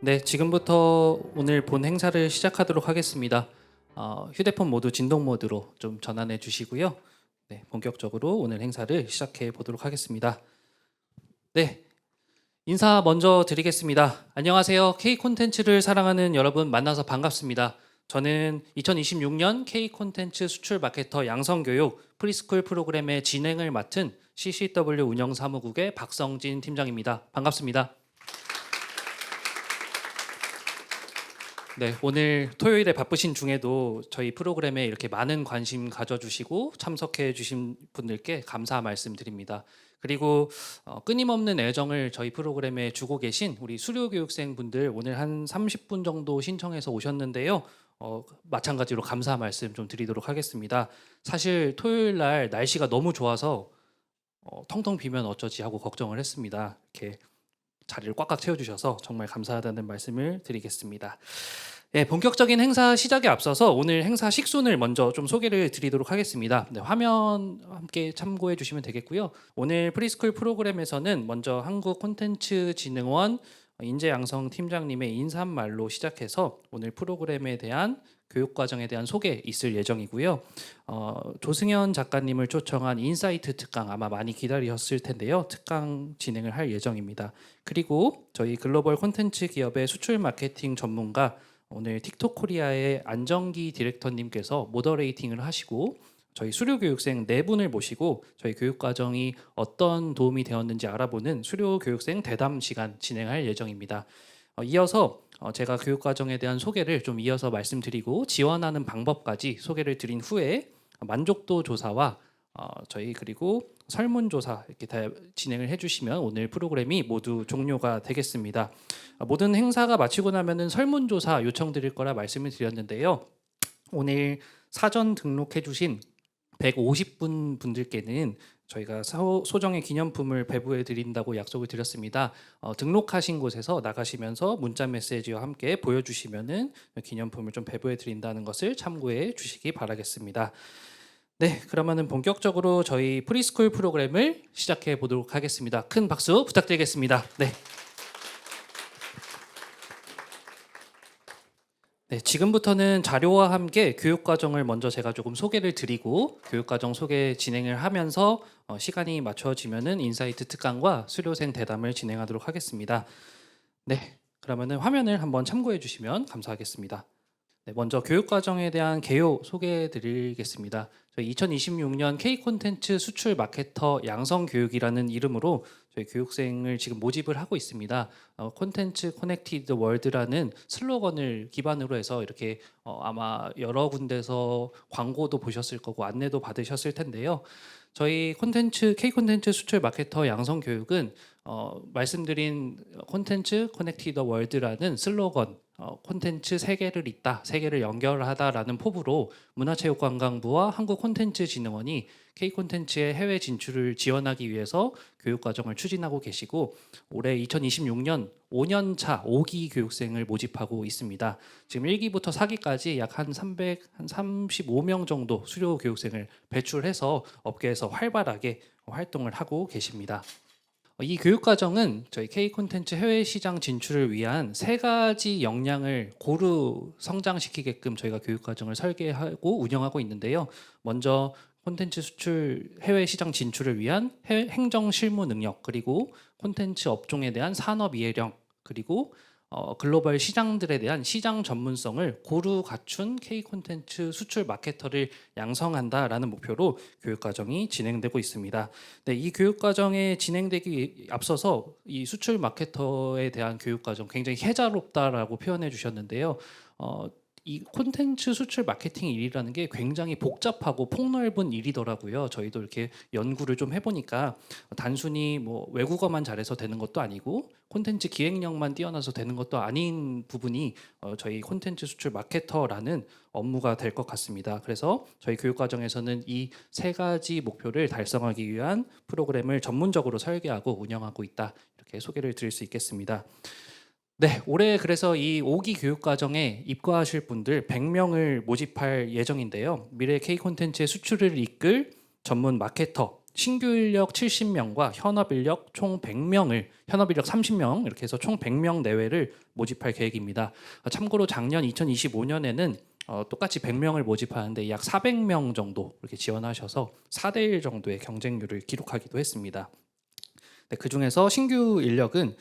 네, 지금부터 오늘 본 행사를 시작하도록 하겠습니다. 휴대폰 모두 진동 모드로 좀 전환해 주시고요. 네, 본격적으로 오늘 행사를 시작해 보도록 하겠습니다. 네, 인사 먼저 드리겠습니다. 안녕하세요. K 콘텐츠를 사랑하는 여러분 만나서 반갑습니다. 저는 2026년 K 콘텐츠 수출 마케터 양성교육 프리스쿨 프로그램의 진행을 맡은 CCW 운영사무국의 박성진 팀장입니다. 반갑습니다. 네, 오늘 토요일에 바쁘신 중에도 저희 프로그램에 이렇게 많은 관심 가져주시고 참석해 주신 분들께 감사 말씀드립니다. 그리고 끊임없는 애정을 저희 프로그램에 주고 계신 우리 수료교육생 분들 오늘 한 30분 정도 신청해서 오셨는데요. 마찬가지로 감사 말씀 좀 드리도록 하겠습니다. 사실 토요일 날 날씨가 너무 좋아서 텅텅 비면 어쩌지 하고 걱정을 했습니다. 이렇게 자리를 꽉꽉 채워주셔서 정말 감사하다는 말씀을 드리겠습니다. 네, 본격적인 행사 시작에 앞서서 오늘 행사 식순을 먼저 좀 소개를 드리도록 하겠습니다. 네, 화면 함께 참고해 주시면 되겠고요. 오늘 프리스쿨 프로그램에서는 먼저 한국콘텐츠진흥원 인재양성 팀장님의 인사말로 시작해서 오늘 프로그램에 대한 교육과정에 대한 소개 있을 예정이고요. 조승현 작가님을 초청한 인사이트 특강 아마 많이 기다리셨을 텐데요. 특강 진행을 할 예정입니다. 그리고 저희 글로벌 콘텐츠 기업의 수출 마케팅 전문가 오늘 틱톡 코리아의 안정기 디렉터님께서 모더레이팅을 하시고 저희 수료 교육생 4분을 모시고 저희 교육 과정이 어떤 도움이 되었는지 알아보는 수료 교육생 대담 시간 진행할 예정입니다. 이어서 제가 교육 과정에 대한 소개를 좀 이어서 말씀드리고 지원하는 방법까지 소개를 드린 후에 만족도 조사와 저희 그리고 설문조사 이렇게 다 진행을 해주시면 오늘 프로그램이 모두 종료가 되겠습니다. 모든 행사가 마치고 나면은 설문조사 요청드릴 거라 말씀을 드렸는데요. 오늘 사전 등록해주신 150분 분들께는 저희가 소정의 기념품을 배부해 드린다고 약속을 드렸습니다. 등록하신 곳에서 나가시면서 문자 메시지와 함께 보여주시면은 기념품을 좀 배부해 드린다는 것을 참고해 주시기 바라겠습니다. 네, 그러면은 본격적으로 저희 프리스쿨 프로그램을 시작해 보도록 하겠습니다. 큰 박수 부탁드리겠습니다. 네. 네, 지금부터는 자료와 함께 교육 과정을 먼저 제가 조금 소개를 드리고 교육 과정 소개 진행을 하면서 시간이 맞춰지면은 인사이트 특강과 수료생 대담을 진행하도록 하겠습니다. 네, 그러면은 화면을 한번 참고해 주시면 감사하겠습니다. 네, 먼저 교육 과정에 대한 개요 소개해 드리겠습니다. 저희 2026년 K 콘텐츠 수출 마케터 양성 교육이라는 이름으로 저희 교육생을 지금 모집을 하고 있습니다. 콘텐츠 커넥티드 월드라는 슬로건을 기반으로 해서 이렇게 아마 여러 군데서 광고도 보셨을 거고 안내도 받으셨을 텐데요. 저희 K 콘텐츠 수출 마케터 양성 교육은 말씀드린 콘텐츠 커넥티드 월드라는 슬로건 콘텐츠 세계를 잇다, 세계를 연결하다라는 포부로 문화체육관광부와 한국콘텐츠진흥원이 K 콘텐츠의 해외 진출을 지원하기 위해서 교육 과정을 추진하고 계시고 올해 2026년 5년차 5기 교육생을 모집하고 있습니다. 지금 1기부터 4기까지 약 한 35명 정도 수료 교육생을 배출해서 업계에서 활발하게 활동을 하고 계십니다. 이 교육 과정은 저희 K 콘텐츠 해외 시장 진출을 위한 3가지 역량을 고루 성장시키게끔 저희가 교육 과정을 설계하고 운영하고 있는데요. 먼저 콘텐츠 수출 해외 시장 진출을 위한 행정 실무 능력, 그리고 콘텐츠 업종에 대한 산업 이해력, 그리고 글로벌 시장들에 대한 시장 전문성을 고루 갖춘 K 콘텐츠 수출 마케터를 양성한다라는 목표로 교육 과정이 진행되고 있습니다. 네, 이 교육 과정에 진행되기 앞서서 이 수출 마케터에 대한 교육 과정 굉장히 해자롭다라고 표현해 주셨는데요. 이 콘텐츠 수출 마케팅 일이라는 게 굉장히 복잡하고 폭넓은 일이더라고요. 저희도 이렇게 연구를 좀 해보니까 단순히 뭐 외국어만 잘해서 되는 것도 아니고 콘텐츠 기획력만 뛰어나서 되는 것도 아닌 부분이 저희 콘텐츠 수출 마케터라는 업무가 될 것 같습니다. 그래서 저희 교육 과정에서는 이 3가지 목표를 달성하기 위한 프로그램을 전문적으로 설계하고 운영하고 있다. 이렇게 소개를 드릴 수 있겠습니다. 네, 올해 그래서 이 5기 교육 과정에 입과하실 분들 100명을 모집할 예정인데요. 미래 K 콘텐츠의 수출을 이끌 전문 마케터 신규 인력 70명과 현업 인력 총 100명을 현업 인력 30명 이렇게 해서 총 100명 내외를 모집할 계획입니다. 참고로 작년 2025년에는 똑같이 100명을 모집하는데 약 400명 정도 이렇게 지원하셔서 4대 1 정도의 경쟁률을 기록하기도 했습니다. 네, 그 중에서 신규 인력은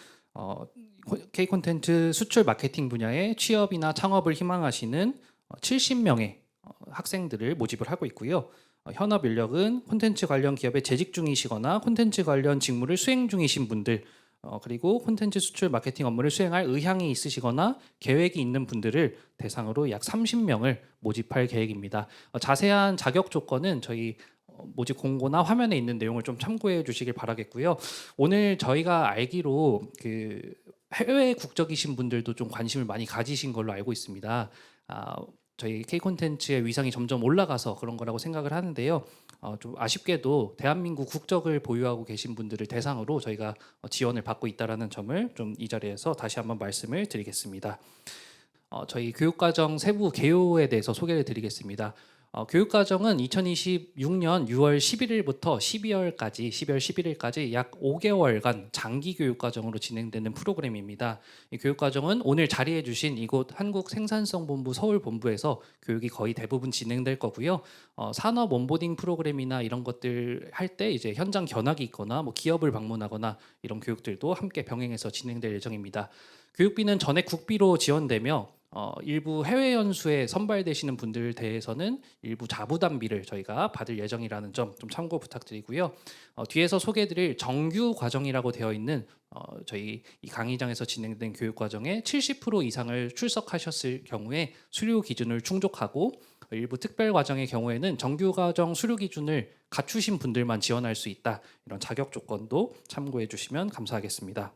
K 콘텐츠 수출 마케팅 분야의 취업이나 창업을 희망하시는 70명의 학생들을 모집을 하고 있고요. 현업 인력은 콘텐츠 관련 기업에 재직 중이시거나 콘텐츠 관련 직무를 수행 중이신 분들, 그리고 콘텐츠 수출 마케팅 업무를 수행할 의향이 있으시거나 계획이 있는 분들을 대상으로 약 30명을 모집할 계획입니다. 자세한 자격 조건은 저희 모집 공고나 화면에 있는 내용을 좀 참고해 주시길 바라겠고요. 오늘 저희가 알기로 그 해외 국적이신 분들도 좀 관심을 많이 가지신 걸로 알고 있습니다. 저희 K 콘텐츠의 위상이 점점 올라가서 그런 거라고 생각을 하는데요. 좀 아쉽게도 대한민국 국적을 보유하고 계신 분들을 대상으로 저희가 지원을 받고 있다라는 점을 좀 이 자리에서 다시 한번 말씀을 드리겠습니다. 저희 교육과정 세부 개요에 대해서 소개를 드리겠습니다. 교육과정은 2026년 6월 11일부터 12월 11일까지 약 5개월간 장기 교육과정으로 진행되는 프로그램입니다. 이 교육과정은 오늘 자리해 주신 이곳 한국생산성본부 서울본부에서 교육이 거의 대부분 진행될 거고요. 산업 온보딩 프로그램이나 이런 것들 할 때 이제 현장 견학이 있거나 뭐 기업을 방문하거나 이런 교육들도 함께 병행해서 진행될 예정입니다. 교육비는 전액 국비로 지원되며 일부 해외 연수에 선발되시는 분들 대해서는 일부 자부담비를 저희가 받을 예정이라는 점 좀 참고 부탁드리고요. 뒤에서 소개해드릴 정규 과정이라고 되어 있는 저희 이 강의장에서 진행된 교육 과정에 70% 이상을 출석하셨을 경우에 수료 기준을 충족하고 일부 특별 과정의 경우에는 정규 과정 수료 기준을 갖추신 분들만 지원할 수 있다. 이런 자격 조건도 참고해 주시면 감사하겠습니다.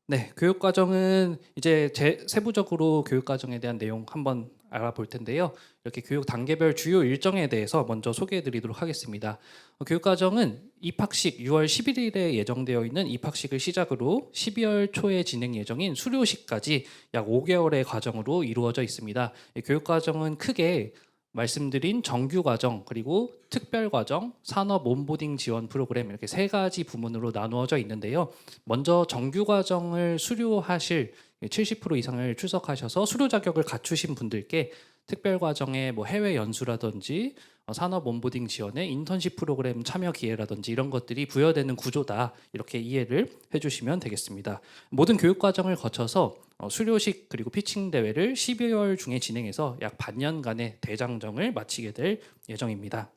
네, 교육 과정은 이제 세부적으로 교육 과정에 대한 내용 한번 알아볼 텐데요. 이렇게 교육 단계별 주요 일정에 대해서 먼저 소개해 드리도록 하겠습니다. 교육 과정은 입학식 6월 11일에 예정되어 있는 입학식을 시작으로 12월 초에 진행 예정인 수료식까지 약 5개월의 과정으로 이루어져 있습니다. 교육 과정은 크게 말씀드린 정규 과정 그리고 특별 과정, 산업 온보딩 지원 프로그램 이렇게 세 가지 부문으로 나누어져 있는데요. 먼저 정규 과정을 수료하실 70% 이상을 출석하셔서 수료 자격을 갖추신 분들께 특별 과정에 뭐 해외 연수라든지 산업 온보딩 지원의 인턴십 프로그램 참여 기회라든지 이런 것들이 부여되는 구조다 이렇게 이해를 해주시면 되겠습니다. 모든 교육 과정을 거쳐서 수료식 그리고 피칭 대회를 12월 중에 진행해서 약 반년간의 대장정을 마치게 될 예정입니다.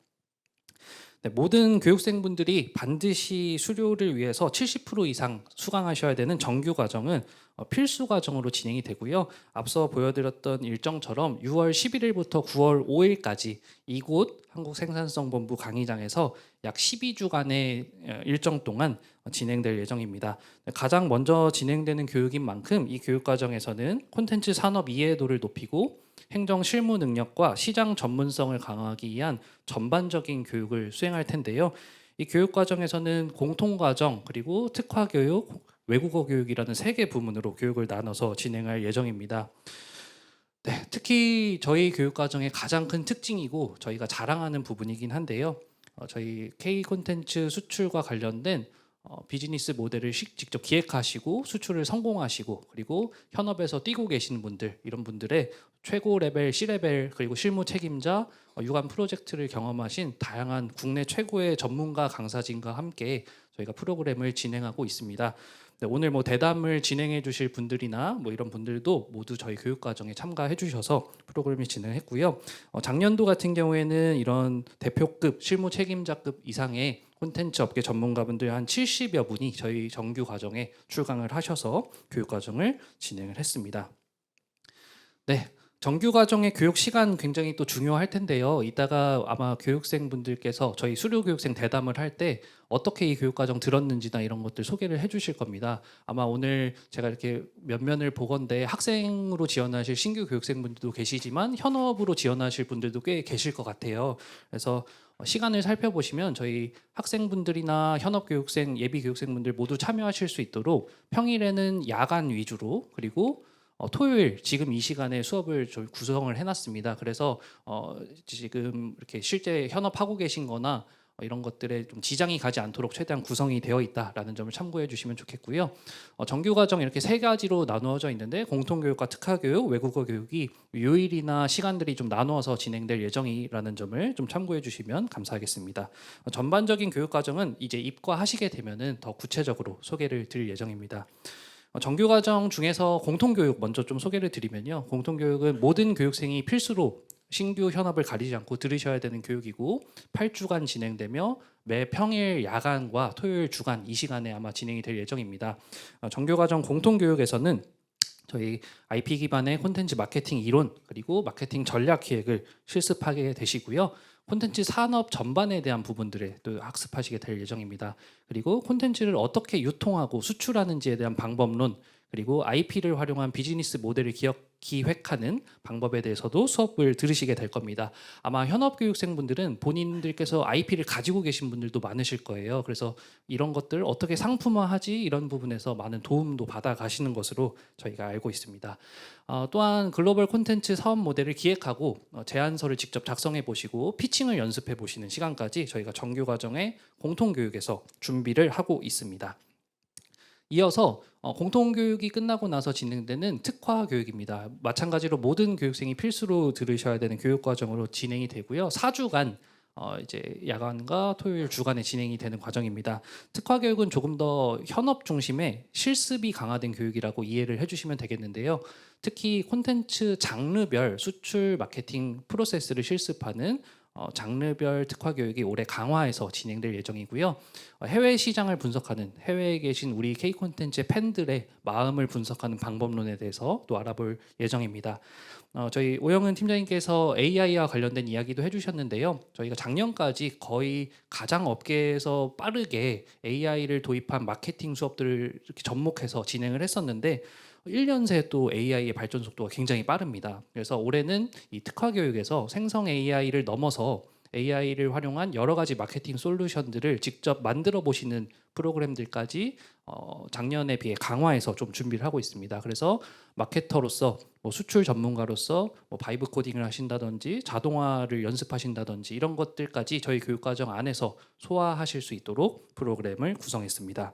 네, 모든 교육생분들이 반드시 수료를 위해서 70% 이상 수강하셔야 되는 정규 과정은 필수 과정으로 진행이 되고요. 앞서 보여드렸던 일정처럼 6월 11일부터 9월 5일까지 이곳 한국생산성본부 강의장에서 약 12주간의 일정 동안 진행될 예정입니다. 가장 먼저 진행되는 교육인 만큼 이 교육 과정에서는 콘텐츠 산업 이해도를 높이고 행정 실무 능력과 시장 전문성을 강화하기 위한 전반적인 교육을 수행할 텐데요. 이 교육 과정에서는 공통 과정 그리고 특화 교육, 외국어 교육이라는 세 개 부문으로 교육을 나눠서 진행할 예정입니다. 네, 특히 저희 교육 과정의 가장 큰 특징이고 저희가 자랑하는 부분이긴 한데요. 저희 K 콘텐츠 수출과 관련된 비즈니스 모델을 직접 기획하시고 수출을 성공하시고 그리고 현업에서 뛰고 계시는 분들 이런 분들의 최고 레벨, C레벨 그리고 실무 책임자, 유관 프로젝트를 경험하신 다양한 국내 최고의 전문가 강사진과 함께 저희가 프로그램을 진행하고 있습니다. 네, 오늘 뭐 대담을 진행해 주실 분들이나 뭐 이런 분들도 모두 저희 교육 과정에 참가해 주셔서 프로그램을 진행했고요. 작년도 같은 경우에는 이런 대표급 실무 책임자급 이상의 콘텐츠 업계 전문가분들 한 70여 분이 저희 정규 과정에 출강을 하셔서 교육 과정을 진행을 했습니다. 네. 정규 과정의 교육 시간 굉장히 또 중요할 텐데요. 이따가 아마 교육생분들께서 저희 수료 교육생 대담을 할 때 어떻게 이 교육 과정 들었는지나 이런 것들 소개를 해주실 겁니다. 아마 오늘 제가 이렇게 면면을 보건대 학생으로 지원하실 신규 교육생분들도 계시지만 현업으로 지원하실 분들도 꽤 계실 것 같아요. 그래서 시간을 살펴보시면 저희 학생분들이나 현업교육생, 예비교육생분들 모두 참여하실 수 있도록 평일에는 야간 위주로 그리고 토요일 지금 이 시간에 수업을 좀 구성을 해놨습니다. 그래서 지금 이렇게 실제 현업하고 계신거나 이런 것들에 좀 지장이 가지 않도록 최대한 구성이 되어 있다라는 점을 참고해 주시면 좋겠고요. 정규 과정 이렇게 세 가지로 나누어져 있는데 공통교육과 특화교육, 외국어 교육이 요일이나 시간들이 좀 나누어서 진행될 예정이라는 점을 좀 참고해 주시면 감사하겠습니다. 전반적인 교육 과정은 이제 입과하시게 되면은 더 구체적으로 소개를 드릴 예정입니다. 정규 과정 중에서 공통교육 먼저 좀 소개를 드리면요. 공통교육은 모든 교육생이 필수로 신규 현업을 가리지 않고 들으셔야 되는 교육이고 8주간 진행되며 매 평일 야간과 토요일 주간 이 시간에 아마 진행이 될 예정입니다. 정규 과정 공통교육에서는 저희 IP 기반의 콘텐츠 마케팅 이론 그리고 마케팅 전략 기획을 실습하게 되시고요. 콘텐츠 산업 전반에 대한 부분들에 또 학습하시게 될 예정입니다. 그리고 콘텐츠를 어떻게 유통하고 수출하는지에 대한 방법론 그리고 IP를 활용한 비즈니스 모델을 기획하는 방법에 대해서도 수업을 들으시게 될 겁니다. 아마 현업교육생분들은 본인들께서 IP를 가지고 계신 분들도 많으실 거예요. 그래서 이런 것들 어떻게 상품화하지 이런 부분에서 많은 도움도 받아 가시는 것으로 저희가 알고 있습니다. 또한 글로벌 콘텐츠 사업 모델을 기획하고 제안서를 직접 작성해 보시고 피칭을 연습해 보시는 시간까지 저희가 정규 과정의 공통교육에서 준비를 하고 있습니다. 이어서 공통교육이 끝나고 나서 진행되는 특화교육입니다. 마찬가지로 모든 교육생이 필수로 들으셔야 되는 교육과정으로 진행이 되고요. 4주간 이제 야간과 토요일 주간에 진행이 되는 과정입니다. 특화교육은 조금 더 현업 중심의 실습이 강화된 교육이라고 이해를 해주시면 되겠는데요. 특히 콘텐츠 장르별 수출 마케팅 프로세스를 실습하는 장르별 특화 교육이 올해 강화해서 진행될 예정이고요. 해외 시장을 분석하는 해외에 계신 우리 K 콘텐츠의 팬들의 마음을 분석하는 방법론에 대해서 또 알아볼 예정입니다. 저희 오영은 팀장님께서 AI와 관련된 이야기도 해주셨는데요. 저희가 작년까지 거의 가장 업계에서 빠르게 AI를 도입한 마케팅 수업들을 이렇게 접목해서 진행을 했었는데 1년 새 또 AI의 발전 속도가 굉장히 빠릅니다. 그래서 올해는 이 특화 교육에서 생성 AI를 넘어서 AI를 활용한 여러 가지 마케팅 솔루션들을 직접 만들어 보시는 프로그램들까지 작년에 비해 강화해서 좀 준비를 하고 있습니다. 그래서 마케터로서 수출 전문가로서 바이브 코딩을 하신다든지 자동화를 연습하신다든지 이런 것들까지 저희 교육과정 안에서 소화하실 수 있도록 프로그램을 구성했습니다.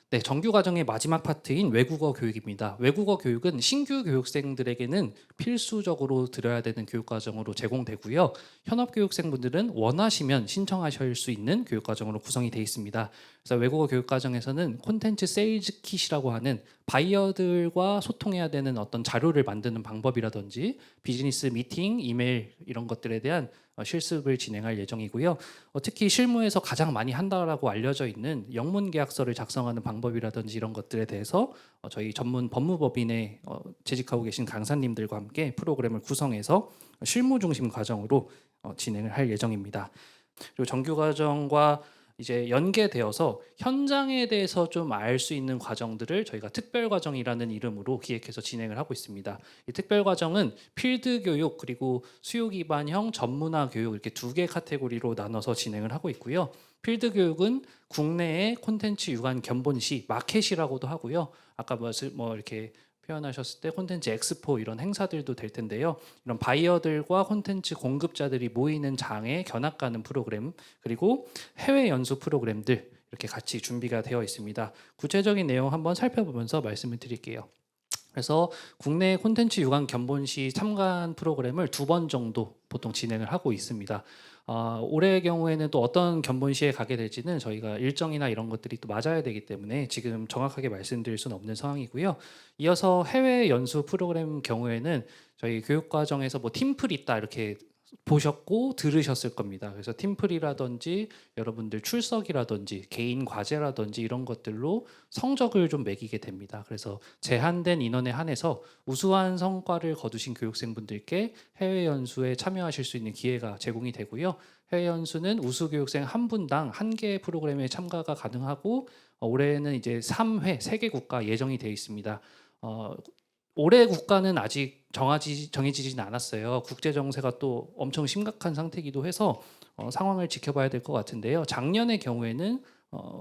네, 정규 과정의 마지막 파트인 외국어 교육입니다. 외국어 교육은 신규 교육생들에게는 필수적으로 들어야 되는 교육 과정으로 제공되고요. 현업 교육생분들은 원하시면 신청하실 수 있는 교육 과정으로 구성이 되어 있습니다. 그래서 외국어 교육 과정에서는 콘텐츠 세일즈 킷이라고 하는 바이어들과 소통해야 되는 어떤 자료를 만드는 방법이라든지 비즈니스 미팅, 이메일 이런 것들에 대한 실습을 진행할 예정이고요. 특히 실무에서 가장 많이 한다라고 알려져 있는 영문 계약서를 작성하는 방법이라든지 이런 것들에 대해서 저희 전문 법무법인에 재직하고 계신 강사님들과 함께 프로그램을 구성해서 실무 중심 과정으로 진행을 할 예정입니다. 그리고 정규 과정과 이제 연계되어서 현장에 대해서 좀 알 수 있는 과정들을 저희가 특별 과정이라는 이름으로 기획해서 진행을 하고 있습니다. 이 특별 과정은 필드 교육 그리고 수요 기반형 전문화 교육 이렇게 두 개 카테고리로 나눠서 진행을 하고 있고요. 필드 교육은 국내의 콘텐츠 유관 견본시 마켓이라고도 하고요. 아까 뭐 이렇게 표현하셨을 때 콘텐츠 엑스포 이런 행사들도 될 텐데요. 이런 바이어들과 콘텐츠 공급자들이 모이는 장에 견학 가는 프로그램 그리고 해외 연수 프로그램들 이렇게 같이 준비가 되어 있습니다. 구체적인 내용 한번 살펴보면서 말씀을 드릴게요. 그래서 국내 콘텐츠 유관 견본시 참관 프로그램을 2번 정도 보통 진행을 하고 있습니다. 올해의 경우에는 또 어떤 견본시에 가게 될지는 저희가 일정이나 이런 것들이 또 맞아야 되기 때문에 지금 정확하게 말씀드릴 수는 없는 상황이고요. 이어서 해외 연수 프로그램 경우에는 저희 교육과정에서 뭐 팀플 있다 이렇게 보셨고 들으셨을 겁니다. 그래서 팀플이라든지 여러분들 출석이라든지 개인 과제라든지 이런 것들로 성적을 좀 매기게 됩니다. 그래서 제한된 인원에 한해서 우수한 성과를 거두신 교육생분들께 해외 연수에 참여하실 수 있는 기회가 제공이 되고요. 해외 연수는 우수 교육생 한 분당 한 개의 프로그램에 참가가 가능하고 올해는 이제 3회 3개 국가 예정이 되어 있습니다. 올해 국가는 아직 정해지지는 않았어요. 국제 정세가 또 엄청 심각한 상태이기도 해서 상황을 지켜봐야 될 것 같은데요. 작년의 경우에는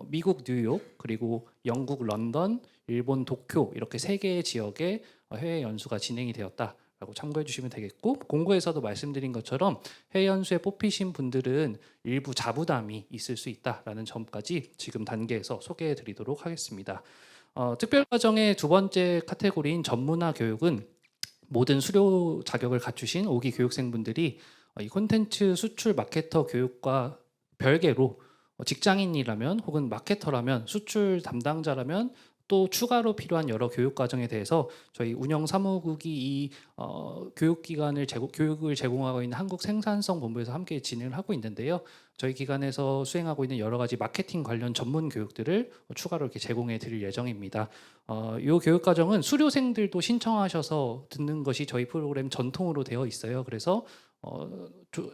미국 뉴욕 그리고 영국 런던, 일본 도쿄 이렇게 3개의 지역에 해외 연수가 진행이 되었다. 라고 참고해 주시면 되겠고, 공고에서도 말씀드린 것처럼 해외 연수에 뽑히신 분들은 일부 자부담이 있을 수 있다라는 점까지 지금 단계에서 소개해 드리도록 하겠습니다. 특별과정의 두 번째 카테고리인 전문화 교육은 모든 수료 자격을 갖추신 5기 교육생분들이 이 콘텐츠 수출 마케터 교육과 별개로 직장인이라면 혹은 마케터라면 수출 담당자라면 또 추가로 필요한 여러 교육 과정에 대해서 저희 운영사무국이 이 교육기관을 교육을 제공하고 있는 한국생산성본부에서 함께 진행을 하고 있는데요. 저희 기관에서 수행하고 있는 여러 가지 마케팅 관련 전문 교육들을 추가로 이렇게 제공해 드릴 예정입니다. 이 교육 과정은 수료생들도 신청하셔서 듣는 것이 저희 프로그램 전통으로 되어 있어요. 그래서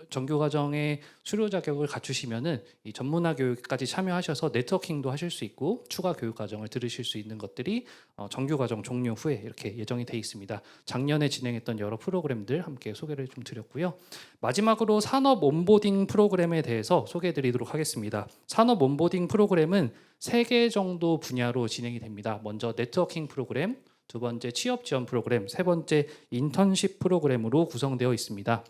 정규 과정에 수료 자격을 갖추시면은 이 전문화 교육까지 참여하셔서 네트워킹도 하실 수 있고 추가 교육 과정을 들으실 수 있는 것들이 정규 과정 종료 후에 이렇게 예정이 되어 있습니다. 작년에 진행했던 여러 프로그램들 함께 소개를 좀 드렸고요. 마지막으로 산업 온보딩 프로그램에 대해서 소개해 드리도록 하겠습니다. 산업 온보딩 프로그램은 3개 정도 분야로 진행이 됩니다. 먼저 네트워킹 프로그램, 두 번째 취업 지원 프로그램, 세 번째 인턴십 프로그램으로 구성되어 있습니다.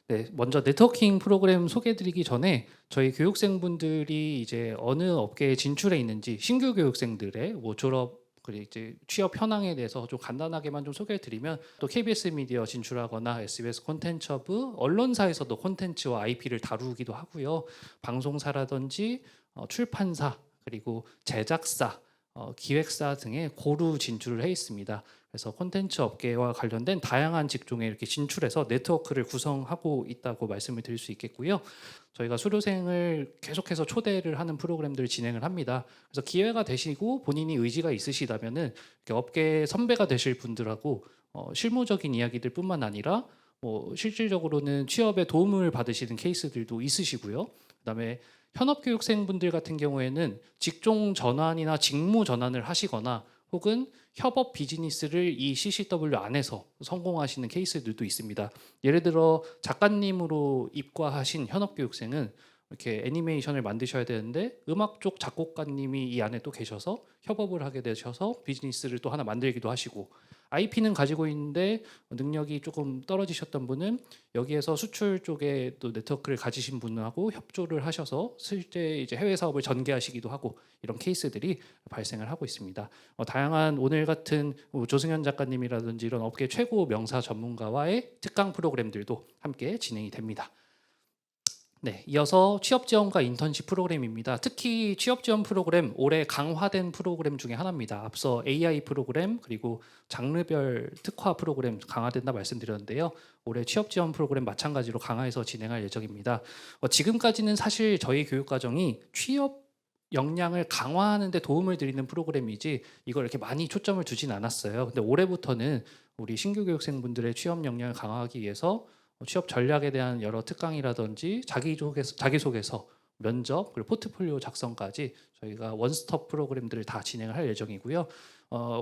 네, 먼저 네트워킹 프로그램 소개드리기 전에 저희 교육생분들이 이제 어느 업계에 진출해 있는지 신규 교육생들의 졸업 그리고 이제 취업 현황에 대해서 좀 간단하게만 좀 소개해드리면 또 KBS 미디어 진출하거나 SBS 콘텐츠허브 언론사에서도 콘텐츠와 IP를 다루기도 하고요. 방송사라든지 출판사 그리고 제작사 기획사 등의 고루 진출을 해 있습니다. 그래서 콘텐츠 업계와 관련된 다양한 직종에 이렇게 진출해서 네트워크를 구성하고 있다고 말씀을 드릴 수 있겠고요. 저희가 수료생을 계속해서 초대를 하는 프로그램들을 진행을 합니다. 그래서 기회가 되시고 본인이 의지가 있으시다면은 업계 선배가 되실 분들하고 실무적인 이야기들뿐만 아니라 실질적으로는 취업에 도움을 받으시는 케이스들도 있으시고요. 그다음에 현업교육생분들 같은 경우에는 직종 전환이나 직무 전환을 하시거나 혹은 협업 비즈니스를 이 CCW 안에서 성공하시는 케이스들도 있습니다. 예를 들어 작가님으로 입과하신 현업교육생은 이렇게 애니메이션을 만드셔야 되는데 음악 쪽 작곡가님이 이 안에 또 계셔서 협업을 하게 되셔서 비즈니스를 또 하나 만들기도 하시고, IP는 가지고 있는데 능력이 조금 떨어지셨던 분은 여기에서 수출 쪽에 또 네트워크를 가지신 분하고 협조를 하셔서 실제 이제 해외 사업을 전개하시기도 하고 이런 케이스들이 발생을 하고 있습니다. 다양한 오늘 같은 조승현 작가님이라든지 이런 업계 최고 명사 전문가와의 특강 프로그램들도 함께 진행이 됩니다. 네, 이어서 취업 지원과 인턴십 프로그램입니다. 특히 취업 지원 프로그램 올해 강화된 프로그램 중에 하나입니다. 앞서 AI 프로그램 그리고 장르별 특화 프로그램 강화된다 말씀드렸는데요. 올해 취업 지원 프로그램 마찬가지로 강화해서 진행할 예정입니다. 지금까지는 사실 저희 교육 과정이 취업 역량을 강화하는 데 도움을 드리는 프로그램이지 이걸 이렇게 많이 초점을 두진 않았어요. 근데 올해부터는 우리 신규 교육생분들의 취업 역량을 강화하기 위해서 취업 전략에 대한 여러 특강이라든지 자기소개서, 면접, 그리고 포트폴리오 작성까지 저희가 원스톱 프로그램들을 다 진행을 할 예정이고요.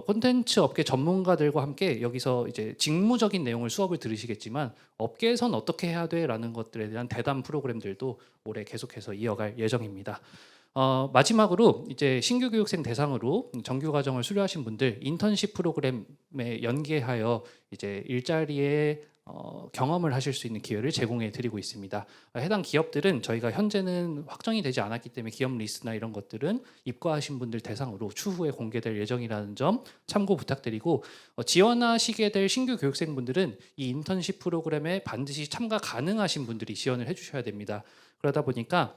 콘텐츠 업계 전문가들과 함께 여기서 이제 직무적인 내용을 수업을 들으시겠지만 업계에선 어떻게 해야 돼라는 것들에 대한 대담 프로그램들도 올해 계속해서 이어갈 예정입니다. 마지막으로 이제 신규 교육생 대상으로 정규 과정을 수료하신 분들 인턴십 프로그램에 연계하여 이제 일자리에 경험을 하실 수 있는 기회를 제공해 드리고 있습니다. 해당 기업들은 저희가 현재는 확정이 되지 않았기 때문에 기업 리스트나 이런 것들은 입과하신 분들 대상으로 추후에 공개될 예정이라는 점 참고 부탁드리고, 지원하시게 될 신규 교육생분들은 이 인턴십 프로그램에 반드시 참가 가능하신 분들이 지원을 해주셔야 됩니다. 그러다 보니까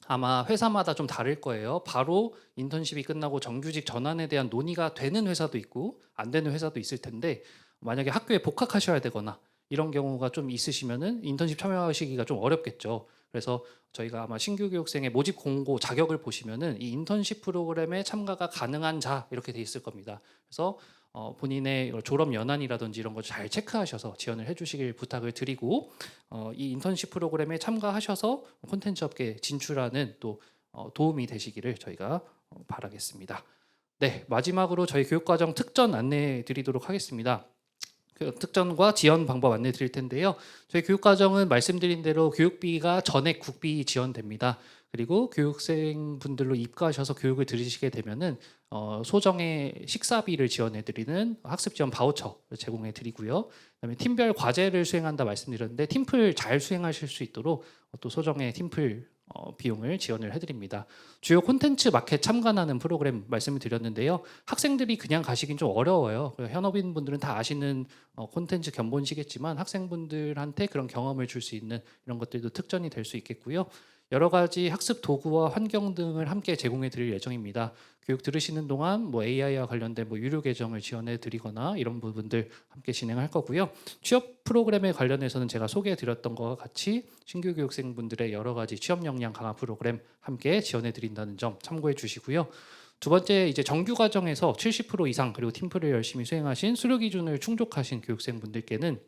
아마 회사마다 좀 다를 거예요. 바로 인턴십이 끝나고 정규직 전환에 대한 논의가 되는 회사도 있고 안 되는 회사도 있을 텐데, 만약에 학교에 복학하셔야 되거나 이런 경우가 좀 있으시면은 인턴십 참여하시기가 좀 어렵겠죠. 그래서 저희가 아마 신규 교육생의 모집 공고 자격을 보시면은 이 인턴십 프로그램에 참가가 가능한 자 이렇게 돼 있을 겁니다. 그래서 본인의 졸업 연한이라든지 이런 거 잘 체크하셔서 지원을 해주시길 부탁을 드리고, 이 인턴십 프로그램에 참가하셔서 콘텐츠 업계에 진출하는 또 도움이 되시기를 저희가 바라겠습니다. 네, 마지막으로 저희 교육과정 특전 안내해 드리도록 하겠습니다. 그 특전과 지원 방법 안내 드릴 텐데요. 저희 교육과정은 말씀드린 대로 교육비가 전액 국비 지원됩니다. 그리고 교육생분들로 입가하셔서 교육을 들으시게 되면은 소정의 식사비를 지원해드리는 학습 지원 바우처를 제공해드리고요. 그다음에 팀별 과제를 수행한다 말씀드렸는데 팀플 잘 수행하실 수 있도록 또 소정의 팀플 비용을 지원을 해드립니다. 주요 콘텐츠 마켓 참관하는 프로그램 말씀을 드렸는데요. 학생들이 그냥 가시긴 좀 어려워요. 현업인 분들은 다 아시는 콘텐츠 견본이시겠지만 학생분들한테 그런 경험을 줄 수 있는 이런 것들도 특전이 될 수 있겠고요. 여러 가지 학습 도구와 환경 등을 함께 제공해 드릴 예정입니다. 교육 들으시는 동안 뭐 AI와 관련된 뭐 유료 계정을 지원해 드리거나 이런 부분들 함께 진행할 거고요. 취업 프로그램에 관련해서는 제가 소개해 드렸던 것과 같이 신규 교육생분들의 여러 가지 취업 역량 강화 프로그램 함께 지원해 드린다는 점 참고해 주시고요. 두 번째 이제 정규 과정에서 70% 이상 그리고 팀플을 열심히 수행하신 수료 기준을 충족하신 교육생분들께는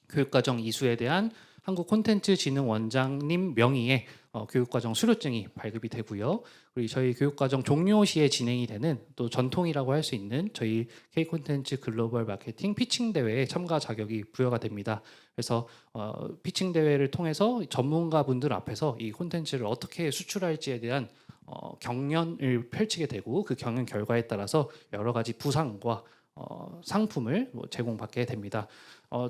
교육과정 이수에 대한 한국콘텐츠진흥원장님 명의의 교육과정 수료증이 발급이 되고요. 그리고 저희 교육과정 종료 시에 진행이 되는 또 전통이라고 할 수 있는 저희 K콘텐츠 글로벌 마케팅 피칭 대회에 참가 자격이 부여가 됩니다. 그래서 피칭 대회를 통해서 전문가분들 앞에서 이 콘텐츠를 어떻게 수출할지에 대한 경연을 펼치게 되고 그 경연 결과에 따라서 여러 가지 부상과 상품을 제공받게 됩니다.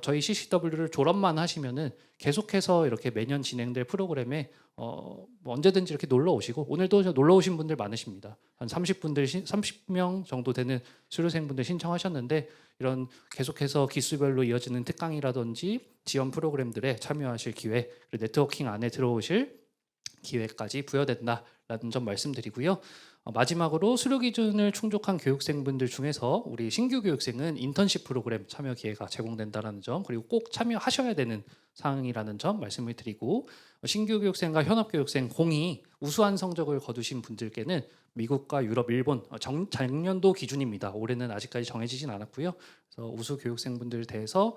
저희 CCW를 졸업만 하시면은 계속해서 이렇게 매년 진행될 프로그램에 뭐 언제든지 이렇게 놀러 오시고 오늘도 놀러 오신 분들 많으십니다. 한 30명 정도 되는 수료생분들 신청하셨는데 이런 계속해서 기수별로 이어지는 특강이라든지 지원 프로그램들에 참여하실 기회 그리고 네트워킹 안에 들어오실 기회까지 부여된다라는 점 말씀드리고요. 마지막으로 수료 기준을 충족한 교육생분들 중에서 우리 신규 교육생은 인턴십 프로그램 참여 기회가 제공된다는 점 그리고 꼭 참여하셔야 되는 사항이라는 점 말씀을 드리고 신규 교육생과 현업 교육생 공이 우수한 성적을 거두신 분들께는 미국과 유럽, 일본 작년도 기준입니다. 올해는 아직까지 정해지진 않았고요. 그래서 우수 교육생분들 대해서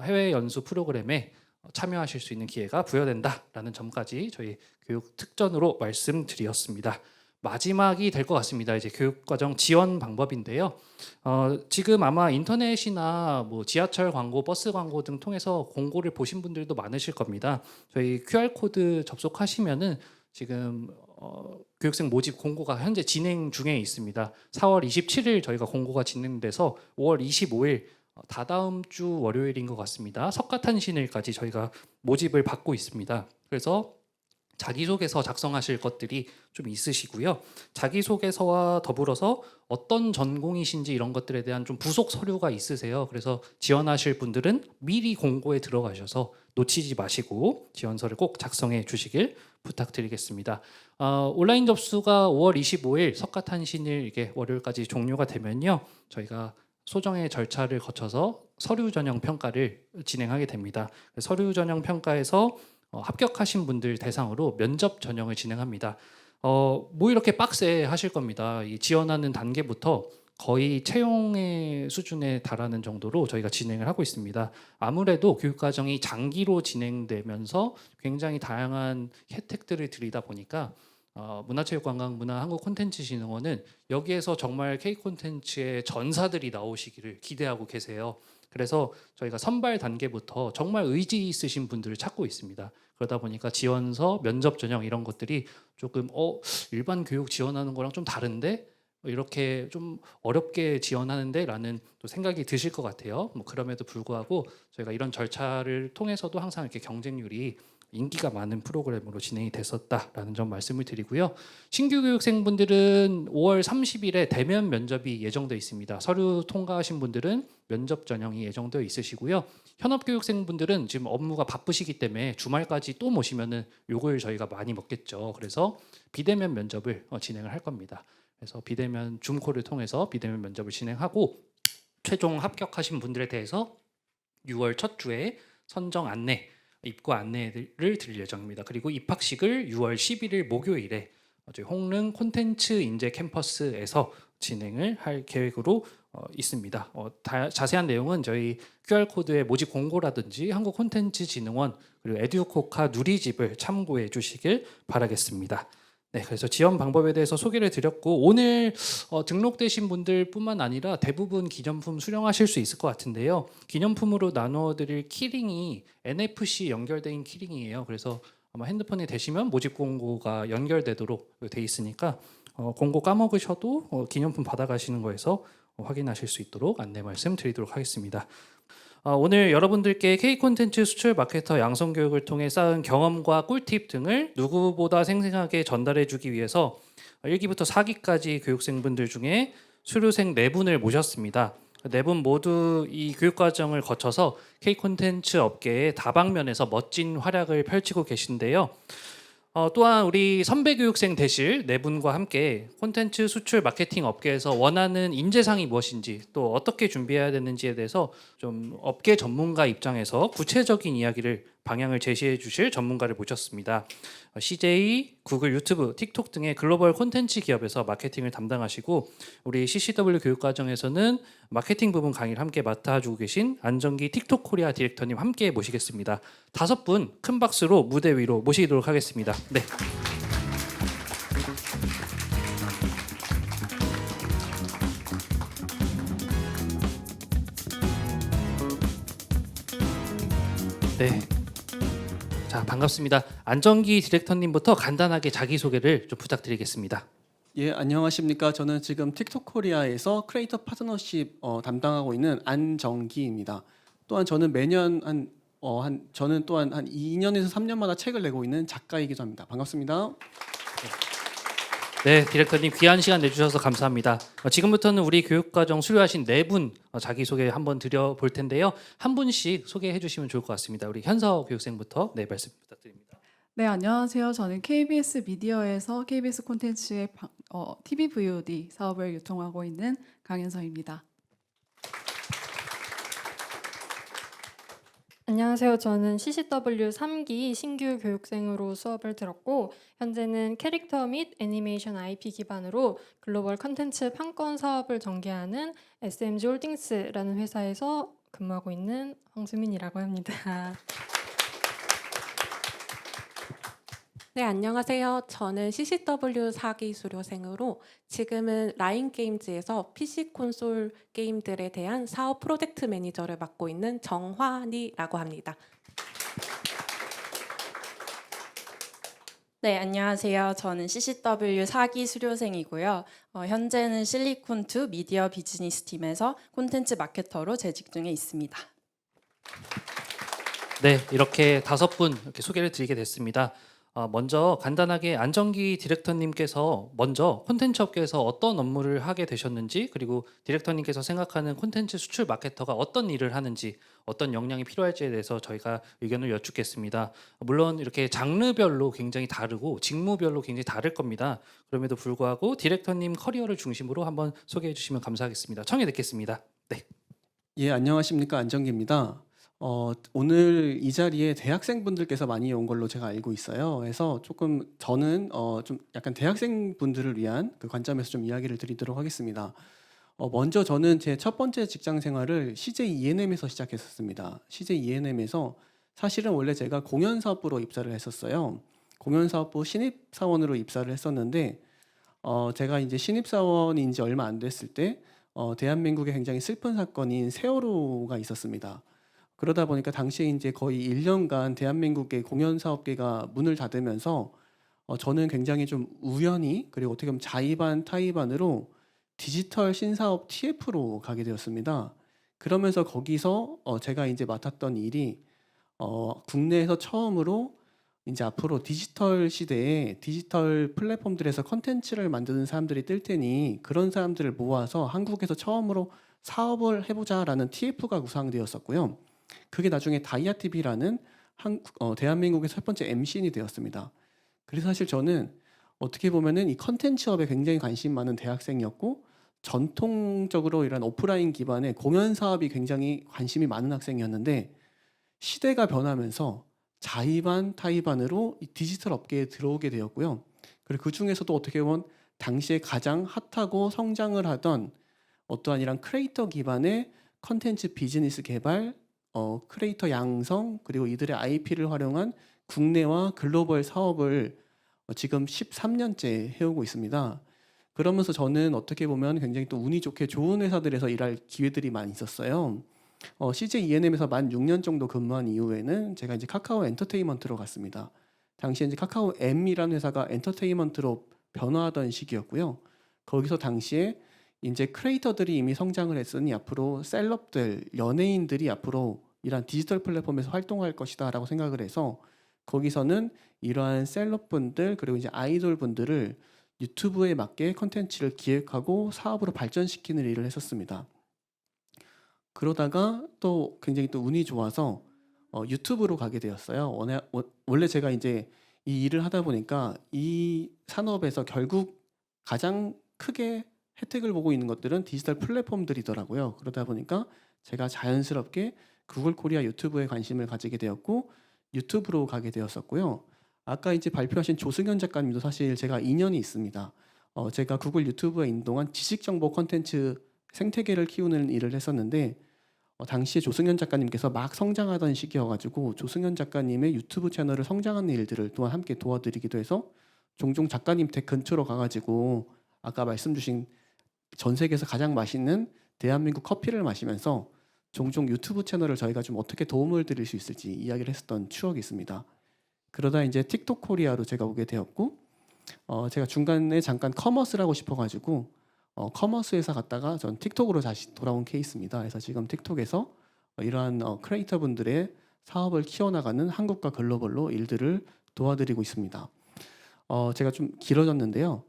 해외 연수 프로그램에 참여하실 수 있는 기회가 부여된다라는 점까지 저희 교육 특전으로 말씀드렸습니다. 마지막이 될 것 같습니다. 이제 교육과정 지원 방법인데요. 지금 아마 인터넷이나 뭐 지하철 광고, 버스 광고 등 통해서 공고를 보신 분들도 많으실 겁니다. 저희 QR 코드 접속하시면은 지금 교육생 모집 공고가 현재 진행 중에 있습니다. 4월 27일 저희가 공고가 진행돼서 5월 25일 다다음 주 월요일인 것 같습니다. 석가탄신일까지 저희가 모집을 받고 있습니다. 그래서 자기소개서 작성하실 것들이 좀 있으시고요. 자기소개서와 더불어서 어떤 전공이신지 이런 것들에 대한 좀 부속 서류가 있으세요. 그래서 지원하실 분들은 미리 공고에 들어가셔서 놓치지 마시고 지원서를 꼭 작성해 주시길 부탁드리겠습니다. 온라인 접수가 5월 25일 석가탄신일 이게 월요일까지 종료가 되면요. 저희가 소정의 절차를 거쳐서 서류 전형 평가를 진행하게 됩니다. 서류 전형 평가에서 합격하신 분들 대상으로 면접 전형을 진행합니다. 뭐 이렇게 빡세 하실 겁니다. 이 지원하는 단계부터 거의 채용의 수준에 달하는 정도로 저희가 진행을 하고 있습니다. 아무래도 교육과정이 장기로 진행되면서 굉장히 다양한 혜택들을 드리다 보니까 문화체육관광부나 한국콘텐츠진흥원은 여기에서 정말 K콘텐츠의 전사들이 나오시기를 기대하고 계세요. 그래서 저희가 선발 단계부터 정말 의지 있으신 분들을 찾고 있습니다. 그러다 보니까 지원서, 면접 전형 이런 것들이 조금 일반 교육 지원하는 거랑 좀 다른데 이렇게 좀 어렵게 지원하는데 라는 또 생각이 드실 것 같아요. 뭐 그럼에도 불구하고 저희가 이런 절차를 통해서도 항상 이렇게 경쟁률이 인기가 많은 프로그램으로 진행이 됐었다라는 점 말씀을 드리고요. 신규 교육생분들은 5월 30일에 대면 면접이 예정되어 있습니다. 서류 통과하신 분들은 면접 전형이 예정되어 있으시고요. 현업 교육생분들은 지금 업무가 바쁘시기 때문에 주말까지 또 모시면은 요걸 저희가 많이 먹겠죠. 그래서 비대면 면접을 진행을 할 겁니다. 그래서 비대면 줌콜을 통해서 비대면 면접을 진행하고 최종 합격하신 분들에 대해서 6월 첫 주에 선정 안내 입고 안내를 드릴 예정입니다. 그리고 입학식을 6월 11일 목요일에 홍릉 콘텐츠 인재 캠퍼스에서 진행을 할 계획으로 있습니다. 자세한 내용은 저희 QR코드의 모집 공고라든지 한국콘텐츠진흥원 그리고 에듀코카 누리집을 참고해 주시길 바라겠습니다. 네, 그래서 지원 방법에 대해서 소개를 드렸고 오늘 등록되신 분들뿐만 아니라 대부분 기념품 수령하실 수 있을 것 같은데요. 기념품으로 나누어 드릴 키링이 NFC 연결된 키링이에요. 그래서 아마 핸드폰에 대시면 모집 공고가 연결되도록 돼 있으니까 공고 까먹으셔도 기념품 받아가시는 거에서 확인하실 수 있도록 안내 말씀 드리도록 하겠습니다. 오늘 여러분들께 K 콘텐츠 수출 마케터 양성 교육을 통해 쌓은 경험과 꿀팁 등을 누구보다 생생하게 전달해 주기 위해서 1기부터 4기까지 교육생분들 중에 수료생 4분을 모셨습니다. 4분 모두 이 교육 과정을 거쳐서 K 콘텐츠 업계의 다방면에서 멋진 활약을 펼치고 계신데요. 또한 우리 선배 교육생 되실 4분과 함께 콘텐츠 수출 마케팅 업계에서 원하는 인재상이 무엇인지 또 어떻게 준비해야 되는지에 대해서 좀 업계 전문가 입장에서 구체적인 이야기를 방향을 제시해 주실 전문가를 모셨습니다. CJ, 구글, 유튜브, 틱톡 등의 글로벌 콘텐츠 기업에서 마케팅을 담당하시고 우리 CCW 교육과정에서는 마케팅 부분 강의를 함께 맡아주고 계신 안정기 틱톡 코리아 디렉터님 함께 모시겠습니다. 5분 큰 박수로 무대 위로 모시도록 하겠습니다. 네. 네. 자, 반갑습니다. 안정기 디렉터님부터 간단하게 자기소개를 좀 부탁드리겠습니다. 예, 안녕하십니까. 저는 지금 틱톡 코리아에서 크리에이터 파트너십 담당하고 있는 안정기입니다. 또한 저는 매년 저는 또한 한 2년에서 3년마다 책을 내고 있는 작가이기도 합니다. 반갑습니다. 네, 디렉터님 귀한 시간 내주셔서 감사합니다. 지금부터는 우리 교육과정 수료하신 4분 자기소개 한번 드려볼 텐데요. 한 분씩 소개해 주시면 좋을 것 같습니다. 우리 현서 교육생부터 네, 말씀 부탁드립니다. 네, 안녕하세요. 저는 KBS 미디어에서 KBS 콘텐츠의 TV VOD 사업을 유통하고 있는 강현서입니다. 안녕하세요. 저는 CCW 3기 신규 교육생으로 수업을 들었고 현재는 캐릭터 및 애니메이션 IP 기반으로 글로벌 컨텐츠 판권 사업을 전개하는 SMG 홀딩스라는 회사에서 근무하고 있는 황수민이라고 합니다. 네, 안녕하세요. 저는 CCW 4기 수료생으로 지금은 라인게임즈에서 PC 콘솔 게임들에 대한 사업 프로젝트 매니저를 맡고 있는 정환이라고 합니다. 네, 안녕하세요. 저는 CCW 4기 수료생이고요. 현재는 실리콘2 미디어 비즈니스 팀에서 콘텐츠 마케터로 재직 중에 있습니다. 네, 이렇게 5분 이렇게 소개를 드리게 됐습니다. 먼저 간단하게 안정기 디렉터님께서 먼저 콘텐츠 업계에서 어떤 업무를 하게 되셨는지 그리고 디렉터님께서 생각하는 콘텐츠 수출 마케터가 어떤 일을 하는지 어떤 역량이 필요할지에 대해서 저희가 의견을 여쭙겠습니다. 물론 이렇게 장르별로 굉장히 다르고 직무별로 굉장히 다를 겁니다. 그럼에도 불구하고 디렉터님 커리어를 중심으로 한번 소개해 주시면 감사하겠습니다. 청해 듣겠습니다. 네. 예, 안녕하십니까. 안정기입니다. 오늘 이 자리에 대학생분들께서 많이 온 걸로 제가 알고 있어요. 그래서 조금 저는 좀 약간 대학생분들을 위한 그 관점에서 좀 이야기를 드리도록 하겠습니다. 먼저 저는 제 첫 번째 직장 생활을 CJ E&M에서 시작했었습니다. CJ E&M에서 사실은 원래 제가 공연사업부로 입사를 했었어요. 공연사업부 신입사원으로 입사를 했었는데 제가 이제 신입사원인 지 얼마 안 됐을 때 대한민국에 굉장히 슬픈 사건인 세월호가 있었습니다. 그러다 보니까 당시에 이제 거의 1년간 대한민국의 공연 사업계가 문을 닫으면서 저는 굉장히 좀 우연히 그리고 어떻게 보면 자의반 타의반으로 디지털 신사업 TF로 가게 되었습니다. 그러면서 거기서 제가 이제 맡았던 일이 국내에서 처음으로 이제 앞으로 디지털 시대에 디지털 플랫폼들에서 컨텐츠를 만드는 사람들이 뜰 테니 그런 사람들을 모아서 한국에서 처음으로 사업을 해보자라는 TF가 구상되었었고요. 그게 나중에 다이아TV라는 대한민국의 첫 번째 MCN이 되었습니다. 그래서 사실 저는 어떻게 보면은 이 컨텐츠업에 굉장히 관심 많은 대학생이었고 전통적으로 이런 오프라인 기반의 공연 사업이 굉장히 관심이 많은 학생이었는데 시대가 변하면서 자의반 타의반으로 이 디지털 업계에 들어오게 되었고요. 그리고 그 중에서도 어떻게 보면 당시에 가장 핫하고 성장을 하던 어떠한 이런 크리에이터 기반의 컨텐츠 비즈니스 개발, 크리에이터 양성 그리고 이들의 IP를 활용한 국내와 글로벌 사업을 지금 13년째 해오고 있습니다. 그러면서 저는 어떻게 보면 굉장히 또 운이 좋게 좋은 회사들에서 일할 기회들이 많이 있었어요. CJ ENM에서 만 6년 정도 근무한 이후에는 제가 이제 카카오 엔터테인먼트로 갔습니다. 당시에 이제 카카오 M이라는 회사가 엔터테인먼트로 변화하던 시기였고요. 거기서 당시에 이제 크리에이터들이 이미 성장을 했으니 앞으로 셀럽들, 연예인들이 앞으로 이런 디지털 플랫폼에서 활동할 것이다라고 생각을 해서 거기서는 이러한 셀럽분들 그리고 이제 아이돌 분들을 유튜브에 맞게 컨텐츠를 기획하고 사업으로 발전시키는 일을 했었습니다. 그러다가 또 굉장히 또 운이 좋아서 유튜브로 가게 되었어요. 원래 제가 이제 이 일을 하다 보니까 이 산업에서 결국 가장 크게 혜택을 보고 있는 것들은 디지털 플랫폼들이더라고요. 그러다 보니까 제가 자연스럽게 구글 코리아 유튜브에 관심을 가지게 되었고 유튜브로 가게 되었었고요. 아까 이제 발표하신 조승현 작가님도 사실 제가 인연이 있습니다. 제가 구글 유튜브에 있는 동안 지식정보 콘텐츠 생태계를 키우는 일을 했었는데 당시에 조승현 작가님께서 막 성장하던 시기여가지고 조승현 작가님의 유튜브 채널을 성장하는 일들을 또한 함께 도와드리기도 해서 종종 작가님 댁 근처로 가가지고 아까 말씀 주신 전 세계에서 가장 맛있는 대한민국 커피를 마시면서 종종 유튜브 채널을 저희가 좀 어떻게 도움을 드릴 수 있을지 이야기를 했었던 추억이 있습니다. 그러다 이제 틱톡 코리아로 제가 오게 되었고 제가 중간에 잠깐 커머스를 하고 싶어가지고 커머스 회사 갔다가 전 틱톡으로 다시 돌아온 케이스입니다. 그래서 지금 틱톡에서 이러한 크리에이터 분들의 사업을 키워나가는 한국과 글로벌로 일들을 도와드리고 있습니다. 제가 좀 길어졌는데요.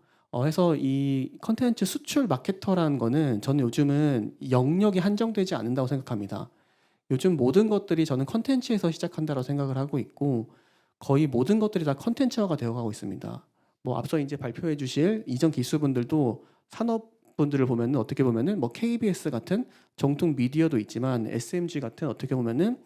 해서 이 컨텐츠 수출 마케터라는 거는 저는 요즘은 영역이 한정되지 않는다고 생각합니다. 요즘 모든 것들이 저는 컨텐츠에서 시작한다고 생각을 하고 있고 거의 모든 것들이 다 컨텐츠화가 되어가고 있습니다. 뭐 앞서 이제 발표해 주실 이전 기수분들도 산업분들을 보면은 어떻게 보면은 뭐 KBS 같은 정통 미디어도 있지만 SMG 같은 어떻게 보면은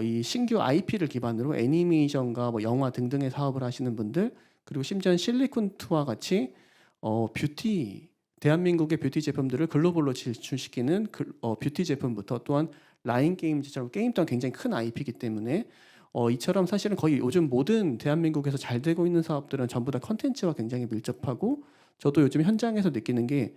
이 신규 IP를 기반으로 애니메이션과 뭐 영화 등등의 사업을 하시는 분들 그리고 심지어는 실리콘투와 같이 뷰티 대한민국의 뷰티 제품들을 글로벌로 진출시키는 뷰티 제품부터 또한 라인 게임즈처럼 게임 또한 굉장히 큰 IP이기 때문에 이처럼 사실은 거의 요즘 모든 대한민국에서 잘 되고 있는 사업들은 전부 다 컨텐츠와 굉장히 밀접하고 저도 요즘 현장에서 느끼는 게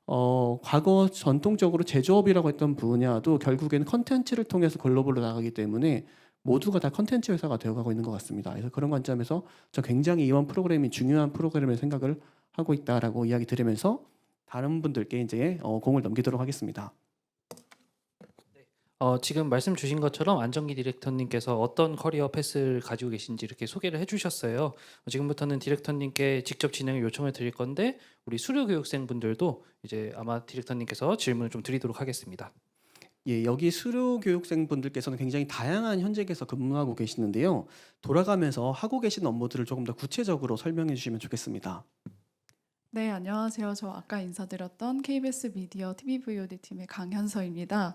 과거 전통적으로 제조업이라고 했던 분야도 결국에는 컨텐츠를 통해서 글로벌로 나가기 때문에 모두가 다 컨텐츠 회사가 되어가고 있는 것 같습니다. 그래서 그런 관점에서 저 굉장히 이번 프로그램이 중요한 프로그램을 생각을 하고 있다라고 이야기 드리면서 다른 분들께 이제 공을 넘기도록 하겠습니다. 지금 말씀 주신 것처럼 안정기 디렉터님께서 어떤 커리어 패스를 가지고 계신지 이렇게 소개를 해주셨어요. 지금부터는 디렉터님께 직접 진행을 요청을 드릴 건데 우리 수료 교육생분들도 이제 아마 디렉터님께서 질문을 좀 드리도록 하겠습니다. 예, 여기 수료 교육생분들께서는 굉장히 다양한 현직에서 근무하고 계시는데요. 돌아가면서 하고 계신 업무들을 조금 더 구체적으로 설명해 주시면 좋겠습니다. 네, 안녕하세요. 저 아까 인사드렸던 KBS 미디어 TVVOD 팀의 강현서입니다.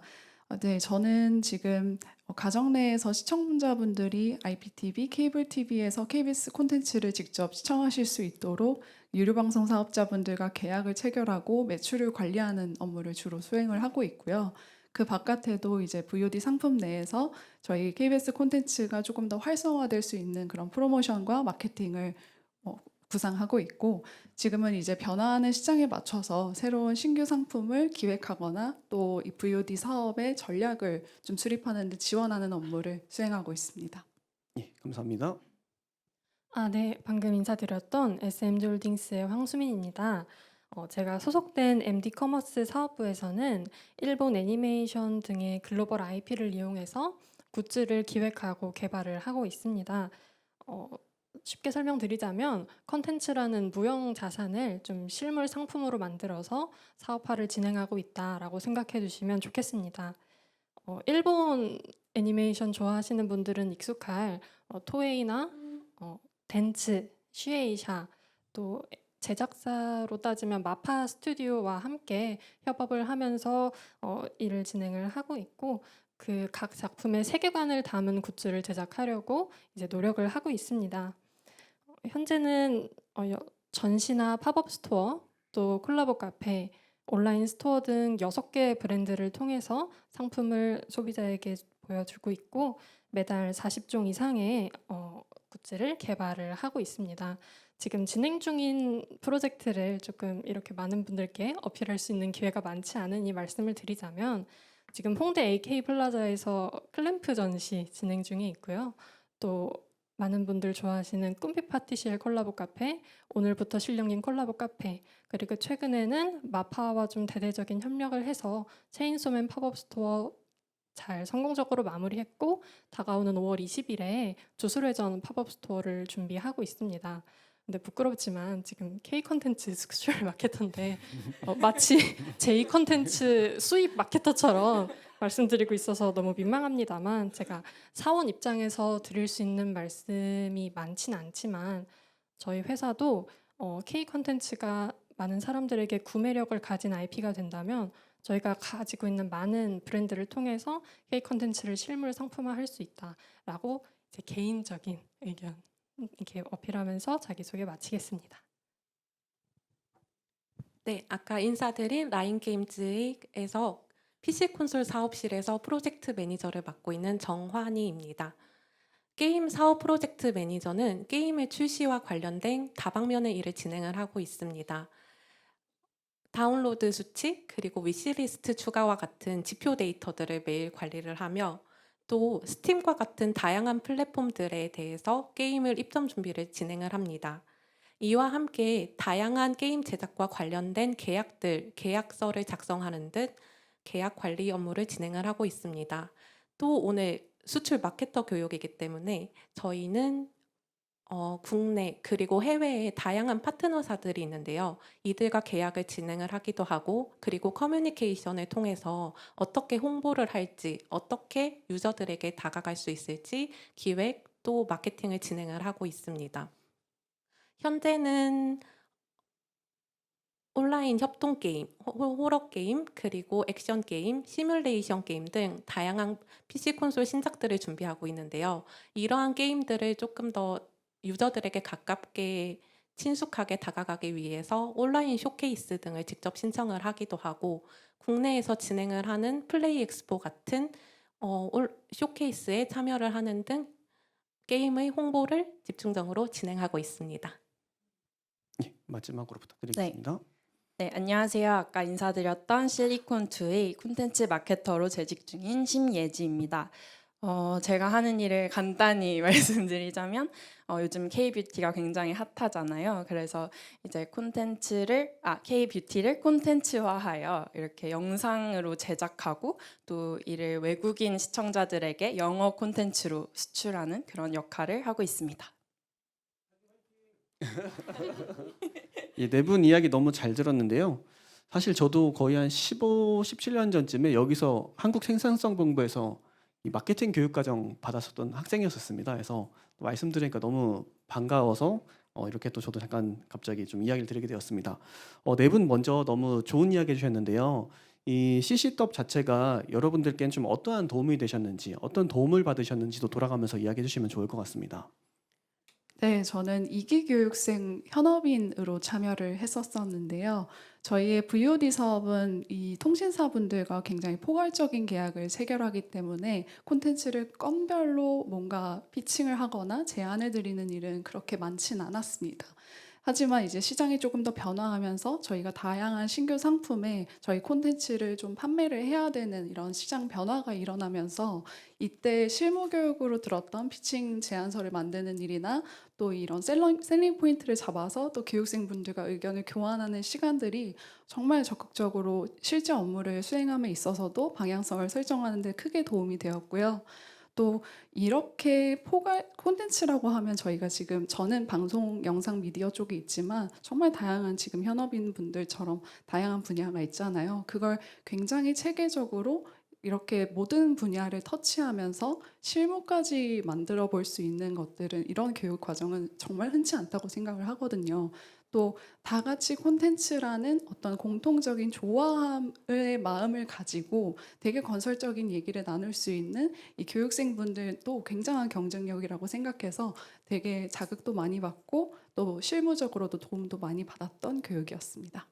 네, 저는 지금 가정 내에서 시청자분들이 IPTV, 케이블 TV에서 KBS 콘텐츠를 직접 시청하실 수 있도록 유료 방송 사업자분들과 계약을 체결하고 매출을 관리하는 업무를 주로 수행을 하고 있고요. 그 바깥에도 이제 VOD 상품 내에서 저희 KBS 콘텐츠가 조금 더 활성화될 수 있는 그런 프로모션과 마케팅을 구상하고 있고 지금은 이제 변화하는 시장에 맞춰서 새로운 신규 상품을 기획하거나 또 이 VOD 사업의 전략을 좀 수립하는 데 지원하는 업무를 수행하고 있습니다. 예, 감사합니다. 네. 방금 인사드렸던 SMG홀딩스의 황수민입니다. 제가 소속된 MD 커머스 사업부에서는 일본 애니메이션 등의 글로벌 IP를 이용해서 굿즈를 기획하고 개발을 하고 있습니다. 쉽게 설명드리자면 컨텐츠라는 무형 자산을 좀 실물 상품으로 만들어서 사업화를 진행하고 있다라고 생각해 주시면 좋겠습니다. 일본 애니메이션 좋아하시는 분들은 익숙할 토에이나 덴츠, 슈에이샤 또 제작사로 따지면 마파 스튜디오와 함께 협업을 하면서 일을 진행을 하고 있고 그 각 작품의 세계관을 담은 굿즈를 제작하려고 이제 노력을 하고 있습니다. 현재는 전시나 팝업 스토어, 또 콜라보 카페, 온라인 스토어 등 6개 브랜드를 통해서 상품을 소비자에게 보여주고 있고 매달 40종 이상의 굿즈를 개발을 하고 있습니다. 지금 진행 중인 프로젝트를 조금 이렇게 많은 분들께 어필할 수 있는 기회가 많지 않으니 말씀을 드리자면 지금 홍대 AK 플라자에서 클램프 전시 진행 중에 있고요. 또 많은 분들 좋아하시는 꿈빛 파티실 콜라보 카페, 오늘부터 실령님 콜라보 카페, 그리고 최근에는 마파와 좀 대대적인 협력을 해서 체인소맨 팝업 스토어 잘 성공적으로 마무리했고 다가오는 5월 20일에 주술회전 팝업 스토어를 준비하고 있습니다. 근데 부끄럽지만 지금 K 컨텐츠 스크롤 마케터인데 마치 J 컨텐츠 수입 마케터처럼 말씀드리고 있어서 너무 민망합니다만 제가 사원 입장에서 드릴 수 있는 말씀이 많지는 않지만 저희 회사도 K 컨텐츠가 많은 사람들에게 구매력을 가진 IP가 된다면 저희가 가지고 있는 많은 브랜드를 통해서 K 컨텐츠를 실물 상품화할 수 있다라고 제 개인적인 의견 이렇게 어필하면서 자기소개 마치겠습니다. 네, 아까 인사드린 라인게임즈에서 PC 콘솔 사업실에서 프로젝트 매니저를 맡고 있는 정환희입니다. 게임 사업 프로젝트 매니저는 게임의 출시와 관련된 다방면의 일을 진행을 하고 있습니다. 다운로드 수치 그리고 위시리스트 추가와 같은 지표 데이터들을 매일 관리를 하며 또 스팀과 같은 다양한 플랫폼들에 대해서 게임을 입점 준비를 진행을 합니다. 이와 함께 다양한 게임 제작과 관련된 계약서를 작성하는 등 계약 관리 업무를 진행을 하고 있습니다. 또 오늘 수출 마케터 교육이기 때문에 저희는 국내 그리고 해외에 다양한 파트너사들이 있는데요. 이들과 계약을 진행을 하기도 하고 그리고 커뮤니케이션을 통해서 어떻게 홍보를 할지 어떻게 유저들에게 다가갈 수 있을지 기획 또 마케팅을 진행을 하고 있습니다. 현재는 온라인 협동 게임, 호러 게임, 그리고 액션 게임, 시뮬레이션 게임 등 다양한 PC 콘솔 신작들을 준비하고 있는데요. 이러한 게임들을 조금 더 유저들에게 가깝게 친숙하게 다가가기 위해서 온라인 쇼케이스 등을 직접 신청을 하기도 하고 국내에서 진행을 하는 플레이 엑스포 같은 쇼케이스에 참여를 하는 등 게임의 홍보를 집중적으로 진행하고 있습니다. 예, 마지막으로 부탁드리겠습니다. 네, 안녕하세요. 아까 인사드렸던 실리콘2의 콘텐츠 마케터로 재직 중인 심예지입니다. 제가 하는 일을 간단히 말씀드리자면 요즘 K-뷰티가 굉장히 핫하잖아요. 그래서 이제 K-뷰티를 콘텐츠화하여 이렇게 영상으로 제작하고 또 이를 외국인 시청자들에게 영어 콘텐츠로 수출하는 그런 역할을 하고 있습니다. 이 네 분 이야기 너무 잘 들었는데요. 사실 저도 거의 한 15, 17년 전쯤에 여기서 한국 생산성본부에서 이 마케팅 교육 과정 받았었던 학생이었습니다. 그래서 말씀드리니까 너무 반가워서 이렇게 또 저도 잠깐 갑자기 좀 이야기를 드리게 되었습니다. 네 분 먼저 너무 좋은 이야기 해주셨는데요. 이 CC떡 자체가 여러분들께는 좀 어떠한 도움이 되셨는지, 어떤 도움을 받으셨는지도 돌아가면서 이야기해 주시면 좋을 것 같습니다. 네, 저는 이기교육생 현업인으로 참여를 했었었는데요. 저희의 VOD 사업은 이 통신사분들과 굉장히 포괄적인 계약을 체결하기 때문에 콘텐츠를 건별로 뭔가 피칭을 하거나 제안을 드리는 일은 그렇게 많진 않았습니다. 하지만 이제 시장이 조금 더 변화하면서 저희가 다양한 신규 상품에 저희 콘텐츠를 좀 판매를 해야 되는 이런 시장 변화가 일어나면서 이때 실무 교육으로 들었던 피칭 제안서를 만드는 일이나 또 이런 셀링 포인트를 잡아서 또 교육생분들과 의견을 교환하는 시간들이 정말 적극적으로 실제 업무를 수행함에 있어서도 방향성을 설정하는 데 크게 도움이 되었고요. 또 이렇게 포괄 콘텐츠라고 하면 저희가 지금 저는 방송 영상 미디어 쪽에 있지만 정말 다양한 지금 현업인 분들처럼 다양한 분야가 있잖아요. 그걸 굉장히 체계적으로 이렇게 모든 분야를 터치하면서 실무까지 만들어 볼 수 있는 것들은 이런 교육 과정은 정말 흔치 않다고 생각을 하거든요. 또 다 같이 콘텐츠라는 어떤 공통적인 좋아함의 마음을 가지고 되게 건설적인 얘기를 나눌 수 있는 이 교육생분들도 굉장한 경쟁력이라고 생각해서 되게 자극도 많이 받고 또 실무적으로도 도움도 많이 받았던 교육이었습니다.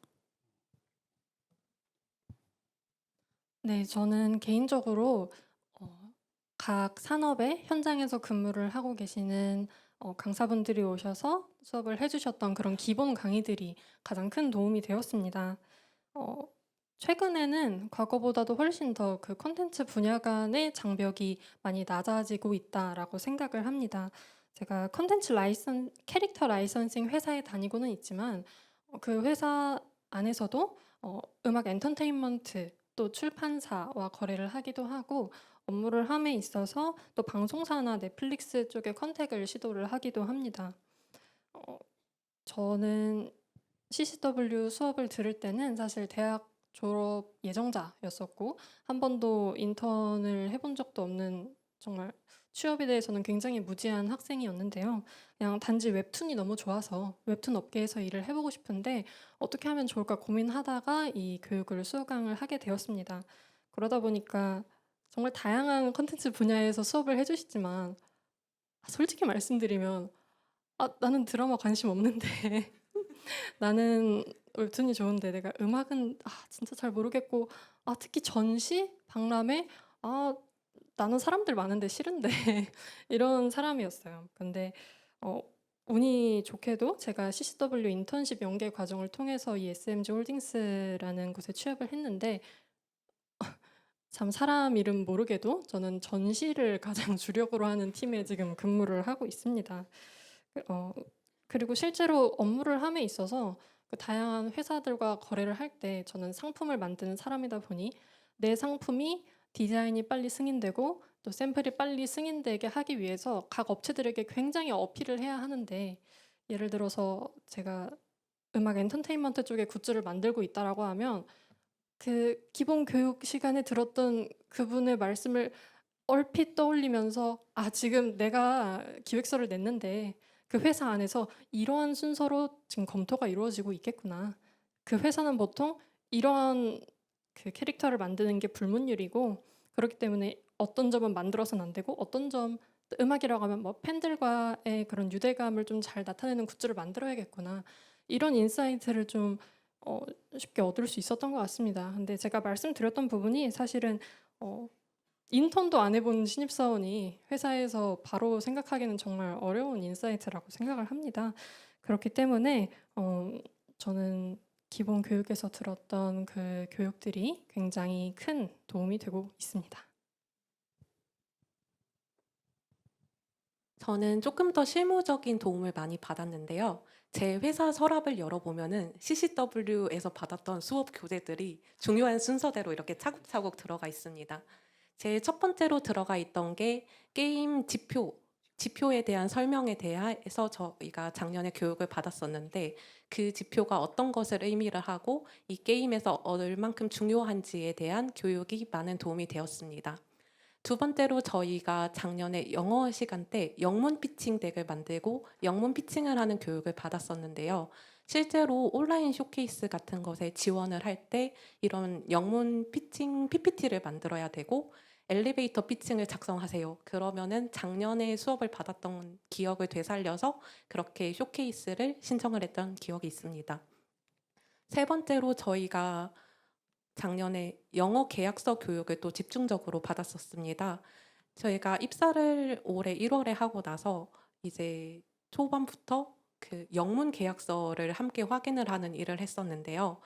네, 저는 개인적으로 각 산업의 현장에서 근무를 하고 계시는 강사분들이 오셔서 수업을 해주셨던 그런 기본 강의들이 가장 큰 도움이 되었습니다. 최근에는 과거보다도 훨씬 더 그 콘텐츠 분야 간의 장벽이 많이 낮아지고 있다라고 생각을 합니다. 제가 캐릭터 라이선싱 회사에 다니고는 있지만 그 회사 안에서도 음악 엔터테인먼트 또 출판사와 거래를 하기도 하고 업무를 함에 있어서 또 방송사나 넷플릭스 쪽에 컨택을 시도를 하기도 합니다. 저는 CCW 수업을 들을 때는 사실 대학 졸업 예정자였었고 한 번도 인턴을 해본 적도 없는 정말 취업에 대해서는 굉장히 무지한 학생이었는데요. 그냥 단지 웹툰이 너무 좋아서 웹툰 업계에서 일을 해보고 싶은데 어떻게 하면 좋을까 고민하다가 이 교육을 수강을 하게 되었습니다. 그러다 보니까 정말 다양한 콘텐츠 분야에서 수업을 해주시지만 솔직히 말씀드리면 나는 드라마 관심 없는데 나는 웹툰이 좋은데 내가 음악은 진짜 잘 모르겠고 특히 전시, 박람회 나는 사람들 많은데 싫은데 이런 사람이었어요. 근데 운이 좋게도 제가 CCW 인턴십 연계 과정을 통해서 이 SMG 홀딩스라는 곳에 취업을 했는데 참 사람 이름 모르게도 저는 전시를 가장 주력으로 하는 팀에 지금 근무를 하고 있습니다. 그리고 실제로 업무를 함에 있어서 그 다양한 회사들과 거래를 할 때 저는 상품을 만드는 사람이다 보니 내 상품이 디자인이 빨리 승인되고 또 샘플이 빨리 승인되게 하기 위해서 각 업체들에게 굉장히 어필을 해야 하는데 예를 들어서 제가 음악 엔터테인먼트 쪽에 굿즈를 만들고 있다라고 하면 그 기본 교육 시간에 들었던 그분의 말씀을 얼핏 떠올리면서 지금 내가 기획서를 냈는데 그 회사 안에서 이러한 순서로 지금 검토가 이루어지고 있겠구나. 그 회사는 보통 이러한 그 캐릭터를 만드는 게 불문율이고 그렇기 때문에 어떤 점은 만들어서는 안 되고 어떤 점 음악이라고 하면 뭐 팬들과의 그런 유대감을 좀 잘 나타내는 굿즈를 만들어야겠구나. 이런 인사이트를 좀 쉽게 얻을 수 있었던 것 같습니다. 근데 제가 말씀드렸던 부분이 사실은 인턴도 안 해본 신입사원이 회사에서 바로 생각하기는 정말 어려운 인사이트라고 생각을 합니다. 그렇기 때문에 저는 기본 교육에서 들었던 그 교육들이 굉장히 큰 도움이 되고 있습니다. 저는 조금 더 실무적인 도움을 많이 받았는데요. 제 회사 서랍을 열어보면은 CCW에서 받았던 수업 교재들이 중요한 순서대로 이렇게 차곡차곡 들어가 있습니다. 제일 첫 번째로 들어가 있던 게 게임 지표에 대한 설명에 대해서 저희가 작년에 교육을 받았었는데 그 지표가 어떤 것을 의미를 하고 이 게임에서 얼만큼 중요한지에 대한 교육이 많은 도움이 되었습니다. 두 번째로 저희가 작년에 영어 시간 때 영문 피칭 덱을 만들고 영문 피칭을 하는 교육을 받았었는데요. 실제로 온라인 쇼케이스 같은 것에 지원을 할 때 이런 영문 피칭 PPT를 만들어야 되고 엘리베이터 피칭을 작성하세요. 그러면은 작년에 수업을 받았던 기억을 되살려서 그렇게 쇼케이스를 신청을 했던 기억이 있습니다. 세 번째로 저희가 작년에 영어 계약서 교육을 또 집중적으로 받았었습니다. 저희가 입사를 올해 1월에 하고 나서 이제 초반부터 그 영문 계약서를 함께 확인을 하는 일을 했었는데요.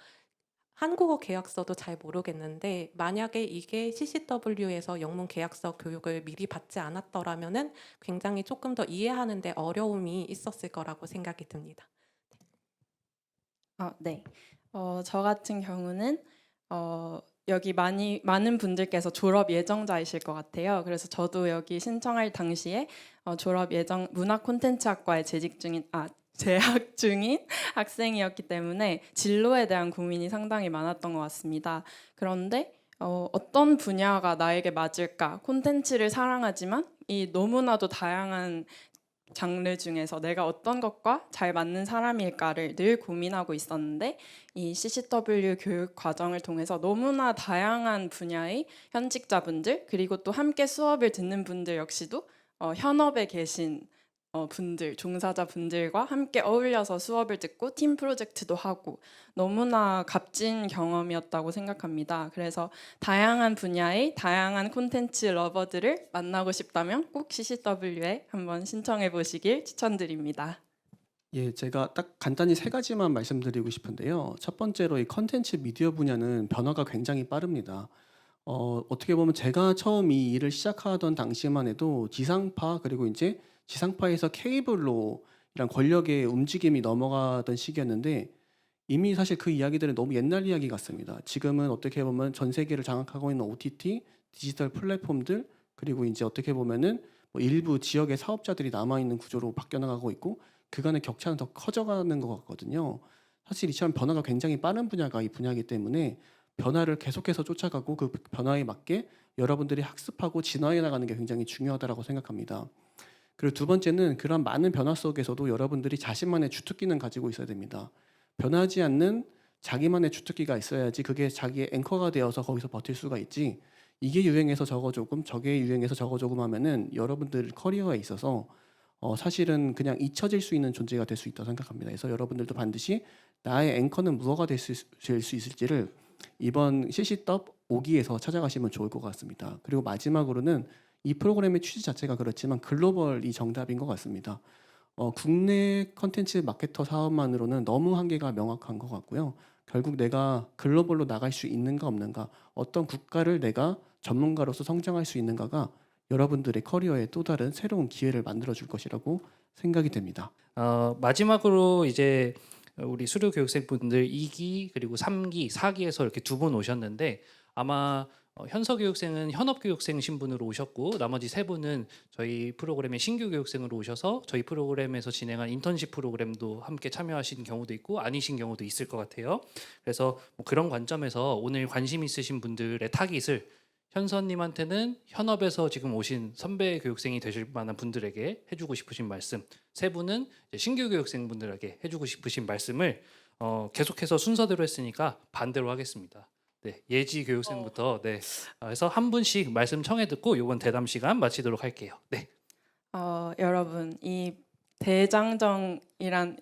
한국어 계약서도 잘 모르겠는데 만약에 이게 CCW에서 영문 계약서 교육을 미리 받지 않았더라면은 굉장히 조금 더 이해하는 데 어려움이 있었을 거라고 생각이 듭니다. 네. 저 같은 경우는 여기 많은 분들께서 졸업 예정자이실 것 같아요. 그래서 저도 여기 신청할 당시에 졸업 예정 문화 콘텐츠학과에 재학 중인 학생이었기 때문에 진로에 대한 고민이 상당히 많았던 것 같습니다. 그런데 어떤 분야가 나에게 맞을까? 콘텐츠를 사랑하지만 이 너무나도 다양한 장르 중에서 내가 어떤 것과 잘 맞는 사람일까를 늘 고민하고 있었는데 이 CCW 교육 과정을 통해서 너무나 다양한 분야의 현직자분들 그리고 또 함께 수업을 듣는 분들 역시도 현업에 계신 분들, 종사자 분들과 함께 어울려서 수업을 듣고 팀 프로젝트도 하고 너무나 값진 경험이었다고 생각합니다. 그래서 다양한 분야의 다양한 콘텐츠 러버들을 만나고 싶다면 꼭 CCW에 한번 신청해 보시길 추천드립니다. 예, 제가 딱 간단히 세 가지만 말씀드리고 싶은데요. 첫 번째로 이 컨텐츠 미디어 분야는 변화가 굉장히 빠릅니다. 어떻게 보면 제가 처음 이 일을 시작하던 당시만 해도 지상파 그리고 이제 지상파에서 케이블로 이런 권력의 움직임이 넘어가던 시기였는데 이미 사실 그 이야기들은 너무 옛날 이야기 같습니다. 지금은 어떻게 보면 전 세계를 장악하고 있는 OTT, 디지털 플랫폼들 그리고 이제 어떻게 보면은 뭐 일부 지역의 사업자들이 남아 있는 구조로 바뀌어 나가고 있고 그간의 격차는 더 커져가는 것 같거든요. 사실 이처럼 변화가 굉장히 빠른 분야가 이 분야이기 때문에 변화를 계속해서 쫓아가고 그 변화에 맞게 여러분들이 학습하고 진화해 나가는 게 굉장히 중요하다고 생각합니다. 그리고 두 번째는 그런 많은 변화 속에서도 여러분들이 자신만의 주특기는 가지고 있어야 됩니다. 변하지 않는 자기만의 주특기가 있어야지 그게 자기의 앵커가 되어서 거기서 버틸 수가 있지. 이게 유행해서 저거 조금, 저게 유행해서 저거 조금 하면은 여러분들 커리어에 있어서 사실은 그냥 잊혀질 수 있는 존재가 될 수 있다고 생각합니다. 그래서 여러분들도 반드시 나의 앵커는 무엇가 될 수 있을지를 이번 CCW 5기에서 찾아가시면 좋을 것 같습니다. 그리고 마지막으로는 이 프로그램의 취지 자체가 그렇지만 글로벌이 정답인 것 같습니다. 국내 컨텐츠 마케터 사업만으로는 너무 한계가 명확한 것 같고요. 결국 내가 글로벌로 나갈 수 있는가 없는가, 어떤 국가를 내가 전문가로서 성장할 수 있는가가 여러분들의 커리어에 또 다른 새로운 기회를 만들어줄 것이라고 생각이 됩니다. 마지막으로 이제 우리 수료 교육생분들 2기 그리고 3기, 4기에서 이렇게 두 분 오셨는데 아마 현서 교육생은 현업 교육생 신분으로 오셨고 나머지 세 분은 저희 프로그램의 신규 교육생으로 오셔서 저희 프로그램에서 진행한 인턴십 프로그램도 함께 참여하신 경우도 있고 아니신 경우도 있을 것 같아요. 그래서 뭐 그런 관점에서 오늘 관심 있으신 분들의 타깃을 현서님한테는 현업에서 지금 오신 선배 교육생이 되실 만한 분들에게 해주고 싶으신 말씀, 세 분은 이제 신규 교육생분들에게 해주고 싶으신 말씀을 계속해서 순서대로 했으니까 반대로 하겠습니다. 네, 예지 교육생부터 네, 그래서 한 분씩 말씀 청해 듣고 이번 대담 시간 마치도록 할게요. 네, 여러분 이 대장정이란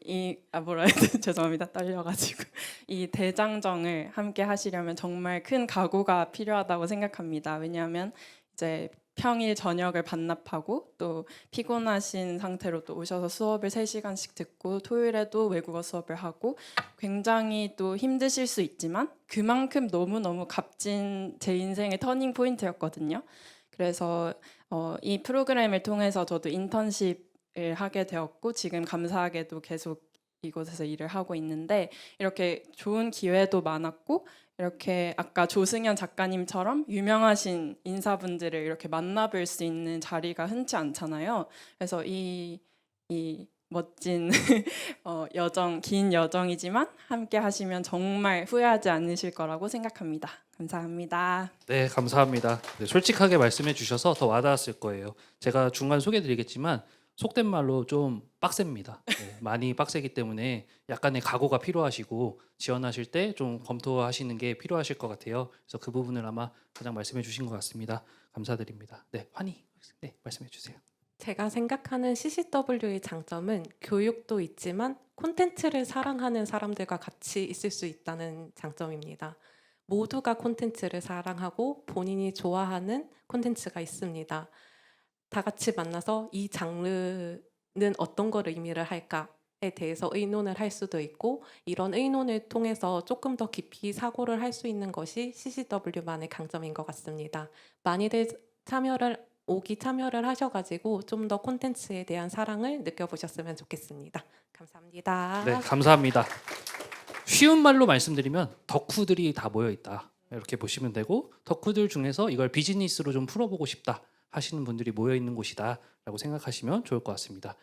뭐라 해야 돼? 죄송합니다. 떨려가지고 이 대장정을 함께 하시려면 정말 큰 각오가 필요하다고 생각합니다. 왜냐하면 이제 평일 저녁을 반납하고 또 피곤하신 상태로 또 오셔서 수업을 3시간씩 듣고 토요일에도 외국어 수업을 하고 굉장히 또 힘드실 수 있지만 그만큼 너무너무 값진 제 인생의 터닝 포인트였거든요. 그래서 이 프로그램을 통해서 저도 인턴십을 하게 되었고 지금 감사하게도 계속 이곳에서 일을 하고 있는데 이렇게 좋은 기회도 많았고 이렇게 아까 조승현 작가님처럼 유명하신 인사분들을 이렇게 만나뵐 수 있는 자리가 흔치 않잖아요. 그래서 이 멋진 여정, 긴 여정이지만 함께 하시면 정말 후회하지 않으실 거라고 생각합니다. 감사합니다. 네, 감사합니다. 네, 솔직하게 말씀해 주셔서 더 와닿았을 거예요. 제가 중간 소개드리겠지만 속된 말로 좀 빡셉니다. 네, 많이 빡세기 때문에 약간의 각오가 필요하시고 지원하실 때 좀 검토하시는 게 필요하실 것 같아요. 그래서 그 부분을 아마 가장 말씀해 주신 것 같습니다. 감사드립니다. 네, 환희, 네, 말씀해 주세요. 제가 생각하는 CCW의 장점은 교육도 있지만 콘텐츠를 사랑하는 사람들과 같이 있을 수 있다는 장점입니다. 모두가 콘텐츠를 사랑하고 본인이 좋아하는 콘텐츠가 있습니다. 다 같이 만나서 이 장르는 어떤 거를 의미를 할까에 대해서 의논을 할 수도 있고 이런 의논을 통해서 조금 더 깊이 사고를 할 수 있는 것이 CCW만의 강점인 것 같습니다. 많이들 참여를 하셔가지고 좀 더 콘텐츠에 대한 사랑을 느껴보셨으면 좋겠습니다. 감사합니다. 네, 감사합니다. 쉬운 말로 말씀드리면 덕후들이 다 모여 있다. 이렇게 보시면 되고 덕후들 중에서 이걸 비즈니스로 좀 풀어보고 싶다 하시는 분들이 모여 있는 곳이다라고 생각하시면 좋을 것 같습니다.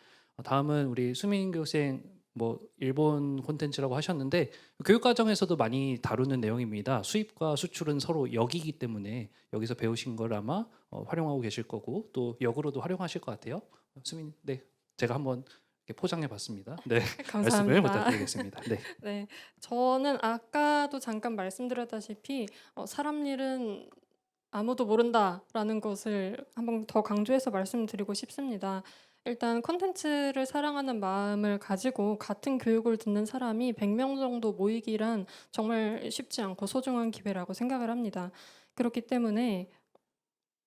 다음은 우리 수민 교육생 뭐 일본 콘텐츠라고 하셨는데 교육 과정에서도 많이 다루는 내용입니다. 수입과 수출은 서로 역이기 때문에 여기서 배우신 걸 아마 활용하고 계실 거고 또 역으로도 활용하실 것 같아요. 수민, 네, 제가 한번 이렇게 포장해봤습니다. 네, 말씀을 감사합니다. 부탁드리겠습니다. 네. 네, 저는 아까도 잠깐 말씀드렸다시피 사람 일은 아무도 모른다라는 것을 한번 더 강조해서 말씀드리고 싶습니다. 일단 콘텐츠를 사랑하는 마음을 가지고 같은 교육을 듣는 사람이 100명 정도 모이기란 정말 쉽지 않고 소중한 기회라고 생각을 합니다. 그렇기 때문에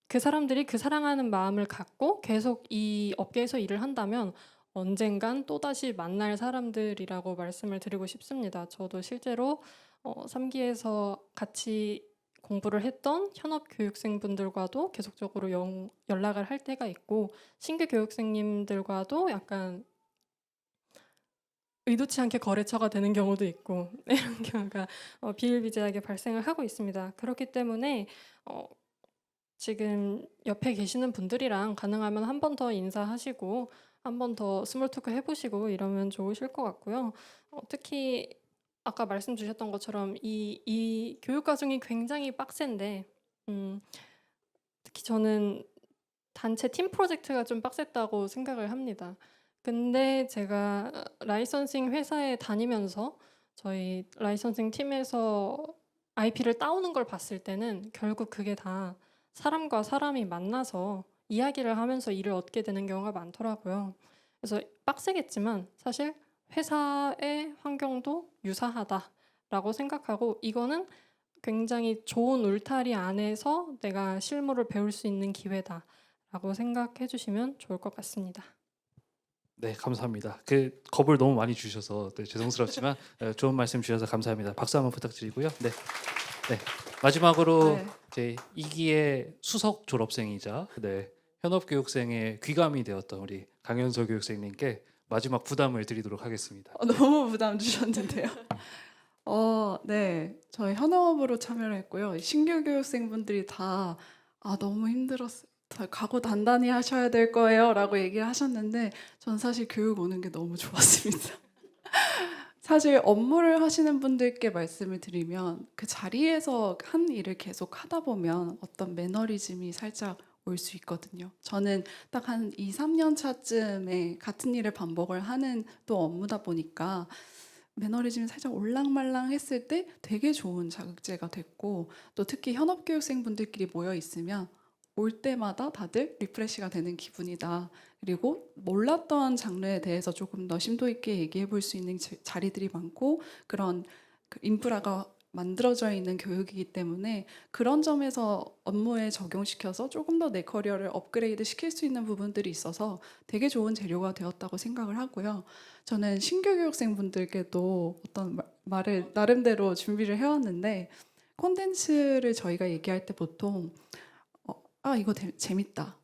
그 사람들이 그 사랑하는 마음을 갖고 계속 이 업계에서 일을 한다면 언젠간 또다시 만날 사람들이라고 말씀을 드리고 싶습니다. 저도 실제로 3기에서 같이 공부를 했던 현업 교육생분들과도 계속적으로 연락을 할 때가 있고 신규 교육생님들과도 약간 의도치 않게 거래처가 되는 경우도 있고 이런 경우가 비일비재하게 발생을 하고 있습니다. 그렇기 때문에 지금 옆에 계시는 분들이랑 가능하면 한 번 더 인사하시고 한 번 더 스몰 토크 해보시고 이러면 좋으실 것 같고요. 특히 아까 말씀 주셨던 것처럼 이 교육 과정이 굉장히 빡센데 특히 저는 단체 팀 프로젝트가 좀 빡셌다고 생각을 합니다. 근데 제가 라이선싱 회사에 다니면서 저희 라이선싱 팀에서 IP를 따오는 걸 봤을 때는 결국 그게 다 사람과 사람이 만나서 이야기를 하면서 일을 얻게 되는 경우가 많더라고요. 그래서 빡세겠지만 사실 회사의 환경도 유사하다라고 생각하고 이거는 굉장히 좋은 울타리 안에서 내가 실무를 배울 수 있는 기회다라고 생각해 주시면 좋을 것 같습니다. 네, 감사합니다. 그 겁을 너무 많이 주셔서 네, 죄송스럽지만 좋은 말씀 주셔서 감사합니다. 박수 한번 부탁드리고요. 네, 네. 마지막으로 네. 제 2기의 수석 졸업생이자 네, 현업교육생의 귀감이 되었던 우리 강현서 교육생님께 마지막 부담을 드리도록 하겠습니다. 너무 부담 주셨는데요. 네. 저희 현업으로 참여를 했고요. 신규 교육생분들이 다 너무 힘들었어요. 다 각오 단단히 하셔야 될 거예요라고 얘기를 하셨는데 전 사실 교육 오는 게 너무 좋았습니다. 사실 업무를 하시는 분들께 말씀을 드리면 그 자리에서 한 일을 계속 하다 보면 어떤 매너리즘이 살짝 올 수 있거든요. 저는 딱 한 2, 3년 차쯤에 같은 일을 반복을 하는 또 업무다 보니까 매너리즘이 살짝 올랑말랑 했을 때 되게 좋은 자극제가 됐고 또 특히 현업교육생분들끼리 모여 있으면 올 때마다 다들 리프레시가 되는 기분이다. 그리고 몰랐던 장르에 대해서 조금 더 심도 있게 얘기해 볼 수 있는 자리들이 많고 그런 그 인프라가 만들어져 있는 교육이기 때문에 그런 점에서 업무에 적용시켜서 조금 더 내 커리어를 업그레이드 시킬 수 있는 부분들이 있어서 되게 좋은 재료가 되었다고 생각을 하고요. 저는 신규 교육생분들께도 어떤 말을 나름대로 준비를 해왔는데 콘텐츠를 저희가 얘기할 때 보통 이거 재밌다.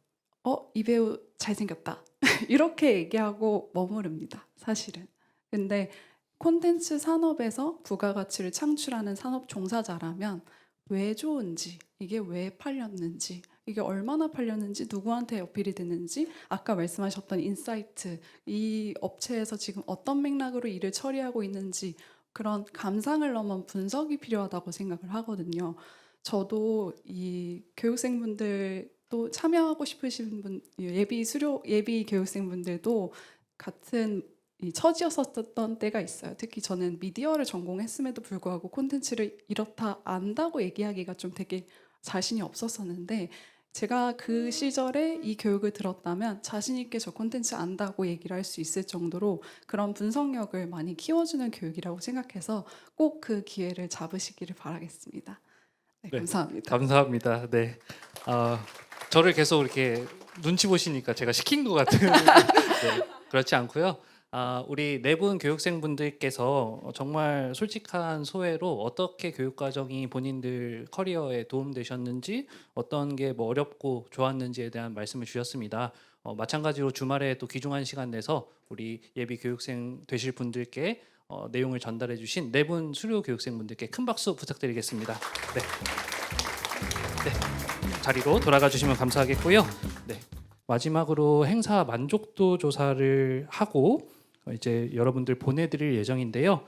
이 배우 잘생겼다. 이렇게 얘기하고 머무릅니다. 사실은. 근데 콘텐츠 산업에서 부가가치를 창출하는 산업 종사자라면 왜 좋은지, 이게 왜 팔렸는지, 이게 얼마나 팔렸는지, 누구한테 어필이 됐는지, 아까 말씀하셨던 인사이트, 이 업체에서 지금 어떤 맥락으로 일을 처리하고 있는지 그런 감상을 넘은 분석이 필요하다고 생각을 하거든요. 저도 이 교육생분들도 참여하고 싶으신 분, 예비 교육생분들도 같은 이 처지였었던 때가 있어요. 특히 저는 미디어를 전공했음에도 불구하고 콘텐츠를 이렇다 안다고 얘기하기가 좀 되게 자신이 없었었는데 제가 그 시절에 이 교육을 들었다면 자신 있게 저 콘텐츠 안다고 얘기를 할 수 있을 정도로 그런 분석력을 많이 키워주는 교육이라고 생각해서 꼭 그 기회를 잡으시기를 바라겠습니다. 네, 네, 감사합니다. 감사합니다. 네, 저를 계속 이렇게 눈치 보시니까 제가 시킨 것 같은 네, 그렇지 않고요. 우리 네 분 교육생분들께서 정말 솔직한 소회로 어떻게 교육 과정이 본인들 커리어에 도움되셨는지 어떤 게 뭐 어렵고 좋았는지에 대한 말씀을 주셨습니다. 마찬가지로 주말에 또 귀중한 시간 내서 우리 예비 교육생 되실 분들께 내용을 전달해 주신 네 분 수료 교육생분들께 큰 박수 부탁드리겠습니다. 네. 네. 자리로 돌아가 주시면 감사하겠고요. 네. 마지막으로 행사 만족도 조사를 하고 이제 여러분들 보내드릴 예정인데요.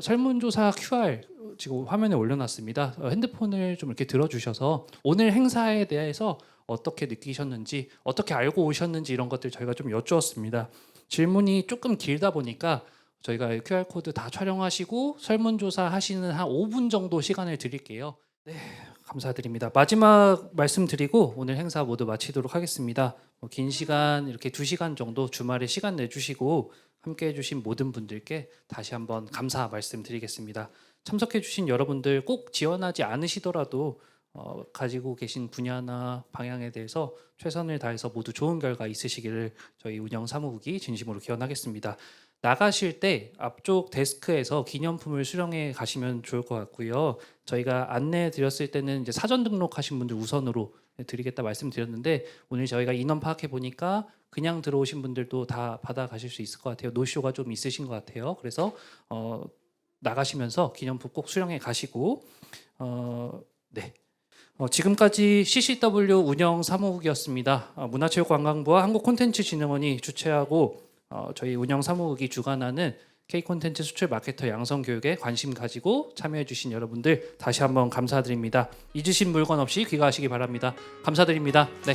설문조사 QR 지금 화면에 올려놨습니다. 핸드폰을 좀 이렇게 들어주셔서 오늘 행사에 대해서 어떻게 느끼셨는지, 어떻게 알고 오셨는지 이런 것들 저희가 좀 여쭈었습니다. 질문이 조금 길다 보니까 저희가 QR 코드 다 촬영하시고 설문조사 하시는 한 5분 정도 시간을 드릴게요. 감사드립니다. 마지막 말씀드리고 오늘 행사 모두 마치도록 하겠습니다. 긴 시간 이렇게 2시간 정도 주말에 시간 내주시고 함께해 주신 모든 분들께 다시 한번 감사 말씀드리겠습니다. 참석해 주신 여러분들 꼭 지원하지 않으시더라도 가지고 계신 분야나 방향에 대해서 최선을 다해서 모두 좋은 결과 있으시기를 저희 운영사무국이 진심으로 기원하겠습니다. 나가실 때 앞쪽 데스크에서 기념품을 수령해 가시면 좋을 것 같고요. 저희가 안내해 드렸을 때는 이제 사전 등록하신 분들 우선으로 드리겠다 말씀드렸는데 오늘 저희가 인원 파악해 보니까 그냥 들어오신 분들도 다 받아 가실 수 있을 것 같아요. 노쇼가 좀 있으신 것 같아요. 그래서 나가시면서 기념품 꼭 수령해 가시고 네. 지금까지 CCW 운영 사무국이었습니다. 문화체육관광부와 한국콘텐츠진흥원이 주최하고 저희 운영 사무국이 주관하는 K콘텐츠 수출 마케터 양성 교육에 관심 가지고 참여해 주신 여러분들 다시 한번 감사드립니다. 잊으신 물건 없이 귀가하시기 바랍니다. 감사드립니다. 네.